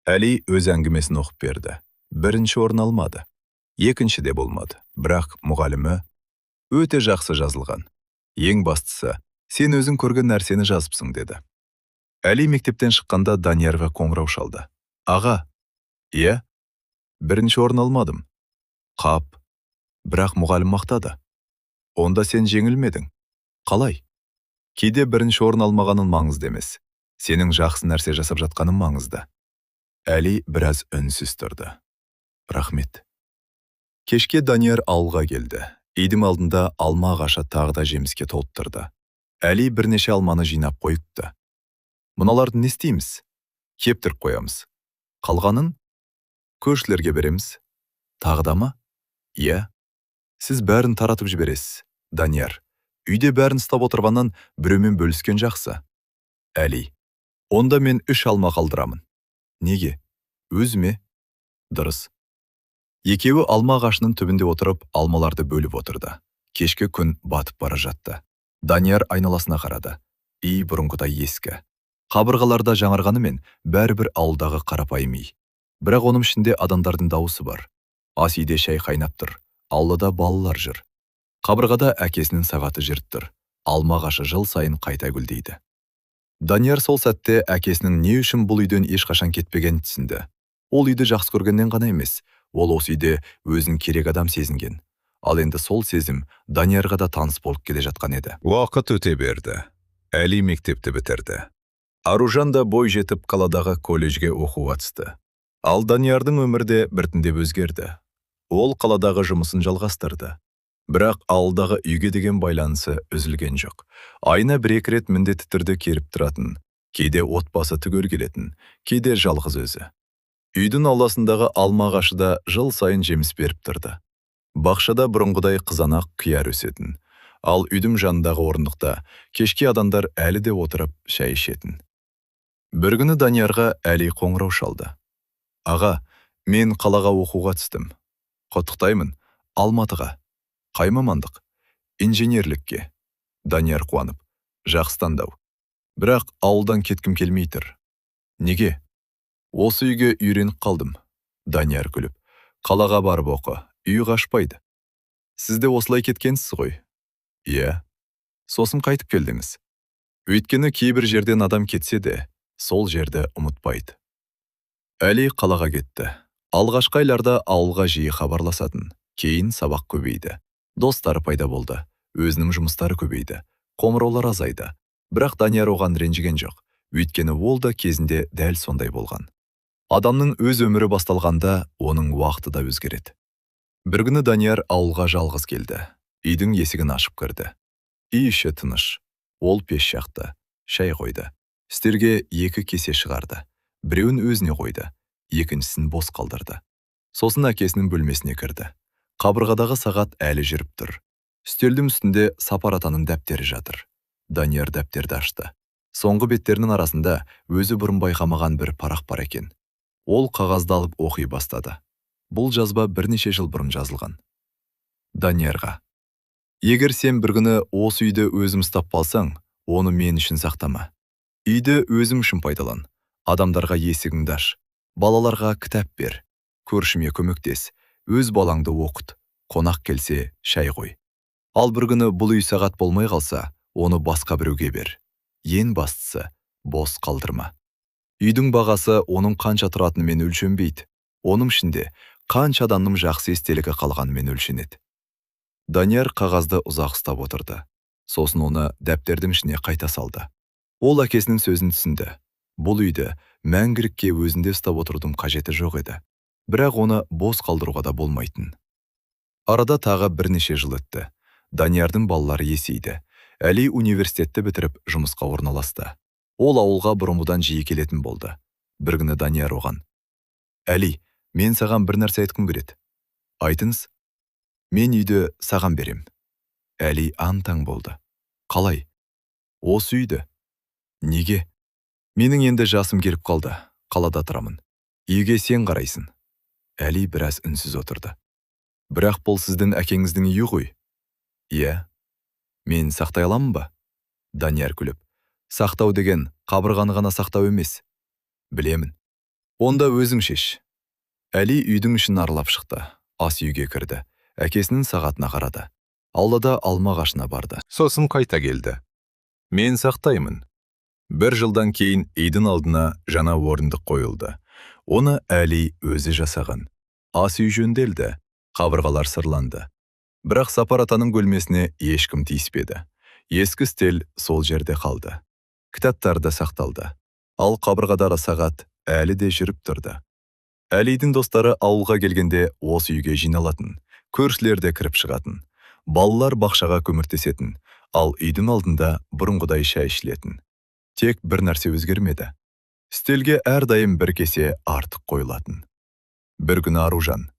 Әли өз әңгімесін оқып берді. Бірінші орын алмады. Екінші де болмады. Бірақ мұғалімі өте жақсы жазылған. Ең бастысы, сен өзің көрген нәрсені жазыпсың деді. Әли мектептен шыққанда Даниярға қоңырау шалды. Аға, иә, бірінші орын алмадым. Қап, бірақ мұғалім мақтады. Онда сен жеңілмедің. Қалай? Кейде бірінші орын алмағаның маңызды емес. Сенің жақсы нәрсе жасап жатқаның маңызды. Әли біраз үнсіз тұрды. Рахмет. Кешке Данияр ауылға келді. Үйдің алдында алма ағашы тағы да жеміске толып тұрды. Әли бірнеше алманы жинап қойыпты. Мұналарды не істейміз? Кептіріп қоямыз. Қалғанын көршілерге береміз. Тағы да ма? Иә. Сіз бәрін таратып жібересіз. Данияр, үйде бәрін ұстап отырғаннан біреумен бөліскен жақсы. Әли, онда мен 3 алма қалдырамын. Неге? Өзіме? Дұрыс. Екеуі алма ағашының түбінде отырып, алмаларды бөліп отырды. Кешкі күн батып бара жатты. Данияр айналасына қарады. Үй бұрынғыдай ескі. Қабырғаларда жаңарғанымен бәрібір ауылдағы қарапайым үй. Бірақ оның ішінде адамдардың дауысы бар. Ас үйде шай қайнап тұр. Аулада балалар жүр. Қабырғада әкесінің сағаты жүріп тұр. Алма ағашы жыл сайын қайта гүлдейді. Данияр сол сәтте әкесінің не үшін бұл үйден ешқашан кетпегенін түсінді. Ол үйді жақсы көргеннен ғана емес, ол осы үйде өзін керек адам сезінген. Ал енді сол сезім Даниярға да таныс болып келе жатқан еді. Уақыт өте берді. Әли мектепті бітірді. Аружан да бой жетіп қаладағы колледжге оқуға түсті. Ал Даниярдың өмірде біртіндеп өзгерді. Ол қаладағы жұмысын жалғастырды. Бірақ ауылдағы үйге деген байланысы үзілген жоқ. Айына 1-2 рет міндетті түрде келіп тұратын, кейде отбасы түгел келетін, кейде жалғыз өзі. Үйдің ауласындағы алма ағашы да жыл сайын жеміс беріп тұрды. Бақшада бұрынғыдай қызанақ, қияр өсетін. Ал үйдің жанындағы орындықта кешке адамдар әлі де отырып шай ішетін. Бір күні Даниярға Әли қоңырау шалды. Аға, мен қалаға оқуға түстім. Құттықтаймын. Алматыға. Қай мамандық? Инженерлікке. Данияр қуанып. Жақсы таңдау. Бірақ ауылдан кеткім келмей тұр. Неге? Осы үйге үйреніп қалдым. Данияр күліп. Қалаға барып оқы. Үй қашпайды. Сіз де осылай кеткенсіз ғой? Иә. Сосын қайтып келдіңіз. Өйткені кейбір жерден адам кетсе де, сол жерді ұмытпайды. Әли қалаға кетті. Алғашқы айларда ауылға жиі хабарласатын. Кейін сабақ көбейді. Достары пайда болды. Өзінің жұмыстары көбейді. Қоңыраулар азайды. Бірақ Данияр оған ренжіген жоқ. Өйткені ол да кезінде дәл сондай болған. Адамның өз өмірі басталғанда, оның уақыты да өзгереді. Бір күні Данияр ауылға жалғыз келді. Үйдің есігін ашып кірді. Үй іші тыныш. Ол пеш жақты. Шай қойды. Үстелге 2 кесе шығарды. Біреуін өзіне қойды. Екіншісін бос қалдырды. Сосын әкесінің бөлмесіне кірді. Қабырғадағы сағат әлі жүріп тұр. Үстелдің үстінде Сапар атаның дәптері жатыр. Данияр дәптерді ашты. Соңғы беттерінің арасында өзі бұрын байқамаған бір парақ бар екен. Ол қағазды алып оқи бастады. Бұл жазба бірнеше жыл бұрын жазылған. Даниярға. Егер сен бір күні осы үйді өзім ұстап қалсаң, оны мен үшін сақтама. Үйді өзім үшін пайдалан. Адамдарға есігіңді аш. Балаларға кітап бер. Көршіме көмектес. Өз балаңды оқыт. Қонақ келсе, шай қой. Ал бір күні бұл үй сағат болмай қалса, оны басқа біреуге бер. Ең бастысы, бос қалдырма. Үйдің бағасы оның қанша тұратынымен өлшенбейді. Оның ішінде қанша адамның жақсы естелігі қалғанымен өлшенеді. Данияр қағазды ұзақ ұстап отырды. Сосын оны дәптердің ішіне қайта салды. Ол әкесінің сөзін түсінді. Бұл үйді мәңгілікке өзінде ұстап отырудың қажеті жоқ еді. Бірақ оны бос қалдыруға да болмайтын. Арада тағы бірнеше жыл өтті. Даниярдың балалары есейді. Әли университетті бітіріп жұмысқа орналасты. Ол ауылға бұрынғыдан жиі келетін болды. Бір күні Данияр оған: Әли, мен саған бір нәрсе айтқым келеді. Айтыңыз. Мен үйді саған берем. Әли аң-таң болды. Қалай? Осы үйді. Неге? Менің енді жасым келіп қалды. Қалада тұрамын. Үйге сен қарайсың. Әли біраз үнсіз отырды. Бірақ бұл сіздің әкеңіздің үйі ғой. Иә. Мен сақтай аламын ба? Данияр күліп. Сақтау деген қабырғаны ғана сақтау емес. Білемін. Онда өзің шеш. Әли үйдің ішін аралап шықты. ас үйге кірді. Әкесінің сағатына қарады. Аулада алма ағашына барды. Сосын қайта келді. Мен сақтаймын. Бір жылдан кейін үйдің алдына жаңа орындық қойылды. Оны Әли өзі жасаған. Ас үй жөнделді, қабырғалар сырланды. Бірақ Сапар атаның бөлмесіне ешкім тиіспеді. Ескі стел сол жерде қалды. Кітаптар да сақталды. Ал қабырғадағы сағат әлі де жүріп тұрды. Әлидің достары ауылға келгенде осы үйге жиналатын, көршілер де кіріп шығатын. Балалар бақшаға көміртесетін, ал үйдің алдында бұрынғыдай шай ішілетін. Тек бір нәрсе өзгермеді. Стелге әрдайым бір кесе артық қойылатын. Бір күні Аружан: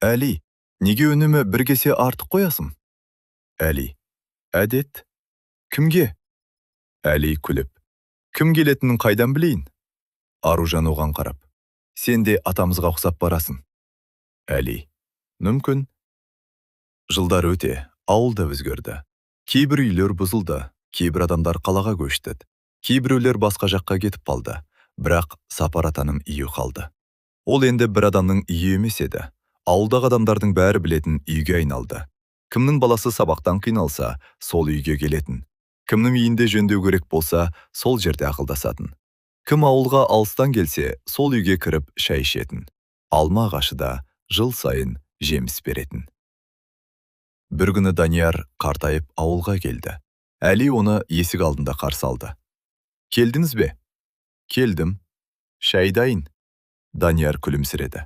«Әли, неге үнемі бір кесе артық қоясың?» Әли: «Әдет». «Кімге?» Әли күліп: «Кім келетінін қайдан білейін?» Аружан оған қарап: «Сен де атамызға ұқсап барасың». Әли: «Мүмкін». Жылдар өте, ауылда өзгерді. Кейбір үйлер бұзылды, кейбір адамдар қалаға көшті. Кейбіреулер басқа жаққа кетіп қалды, бірақ Сапар атаның үйі қалды. Ол енді бір адамның үйі емес еді. Ауылдағы адамдардың бәрі білетін үйге айналды. Кімнің баласы сабақтан қиналса, сол үйге келетін. Кімнің үйінде жөндеу керек болса, сол жерде ақылдасатын. Кім ауылға алыстан келсе, сол үйге кіріп шай ішетін. Алма ағашы да жыл сайын жеміс беретін. Бір күні Данияр қартайып ауылға келді. Әли оны есік алдында қарсы алды. «Келдіңіз бе?» «Келдім». «Шай дайын». Данияр күлімсіреді.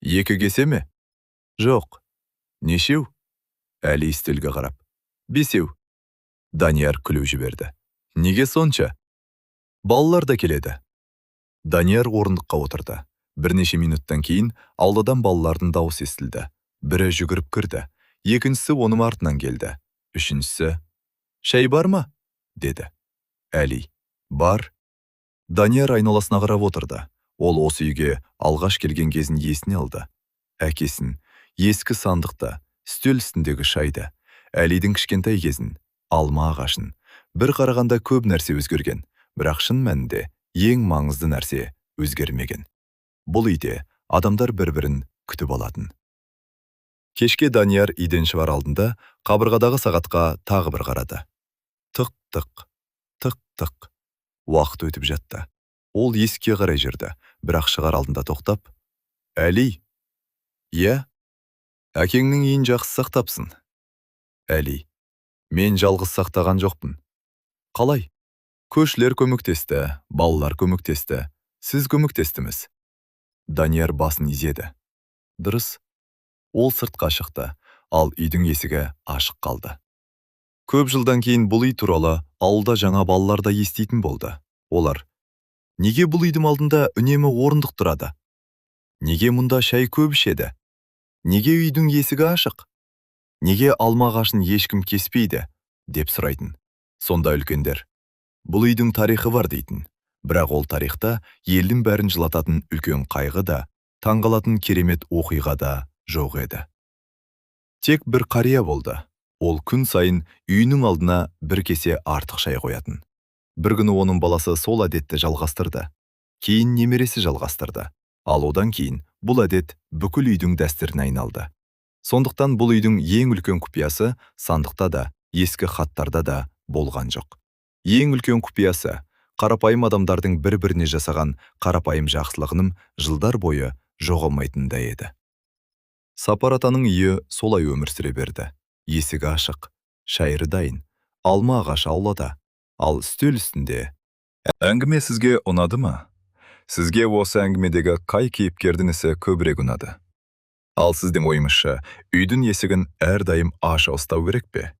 «Екі кесе ме?» «Жоқ». «Нешеу?» Әли стелге қарап. «Бесеу». Данияр күліп жіберді. «Неге сонша?» «Балалар да келеді». Данияр орындыққа отырды. Бірнеше минуттан кейін ауладан балалардың дауысы естілді. Бірі жүгіріп кірді. Екіншісі оның артынан келді. Үшіншісі: «Шай бар ма?» деді. Әли: «Бар». Данияр айналасына қарап отырды. Ол осы үйге алғаш келген кезін есіне алды. Әкесін, ескі сандықты, стөл үстіндегі шайды, Әлидің кішкентай кезін, алма ағашын. Бір қарағанда көп нәрсе өзгерген, бірақ шын мәнінде ең маңызды нәрсе өзгермеген. Бұл үйде адамдар бір-бірін күтіп алатын. Кешке Данияр үйден шығар алдында қабырғадағы сағатқа тағы бір қарады. Тық-тық, тық-тық. Уақыт өтіп жатты. Ол есікке қарай жүрді, бірақ шығар алдында тоқтап: «Әли?» «Иә?» «Әкеңнің үйін жақсы сақтапсың?» Әли: «Мен жалғыз сақтаған жоқпын». «Қалай?» «Көршілер көмектесті, балалар көмектесті. Сіз көмектестіңіз». Данияр басын изеді. Дұрыс. Ол сыртқа шықты, ал үйдің есігі ашық қалды. Көп жылдан кейін бұл үй туралы ауылда жаңа балалар да еститін болды. Олар: «Неге бұл үйдің алдында үнемі орындық тұрады? Неге мұнда шай көп ішеді? Неге үйдің есігі ашық? Неге алма ағашын ешкім кеспейді?» деп сұрайтын. Сонда үлкендер: «Бұл үйдің тарихы бар» дейтін. Бірақ ол тарихта елдің бәрін жылататын үлкен қайғы да, таңғалатын керемет оқиға да жоқ еді. Тек бір қария болды. Ол күн сайын үйінің алдына бір кесе артық шай қоятын. Бір күні оның баласы сол әдетті жалғастырды. Кейін немересі жалғастырды. Ал одан кейін бұл әдет бүкіл үйдің дәстүріне айналды. Сондықтан бұл үйдің ең үлкен құпиясы сандықта да, ескі хаттарда да болған жоқ. Ең үлкен құпиясы қарапайым адамдардың бір-біріне жасаған қарапайым жақсылығының жылдар бойы жоғалмайтынында еді. Сапар атаның үйі солай өмір сүре берді. Есігі ашық, шайыры дайын, алма ағашы аулада, ал стөл үстінде. Әңгіме сізге ұнады ма? Сізге осы әңгімедегі қай кейіпкердің ісі көбірек ұнады? Ал сіздің ойыңызша, үйдің есігін әрдайым аша ұстау керек пе?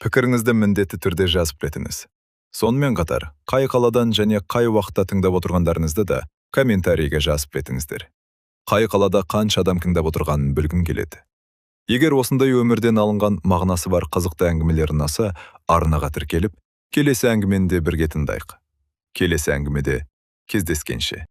Пікіріңізді міндетті түрде жазып кетіңіз. Сонымен қатар, қай қаладан және қай уақытта тыңдап отырғандарыңызды да комментарийге жазып кетіңіздер. Қай қалада қанша адам тыңдап отырғанын білгім келеді. Егер осындай өмірден алынған мағынасы бар қызықты әңгімелер ұнаса, арнаға тіркеліп, келесі әңгімені де бірге тыңдайық. Келесі әңгімеде кездескенше.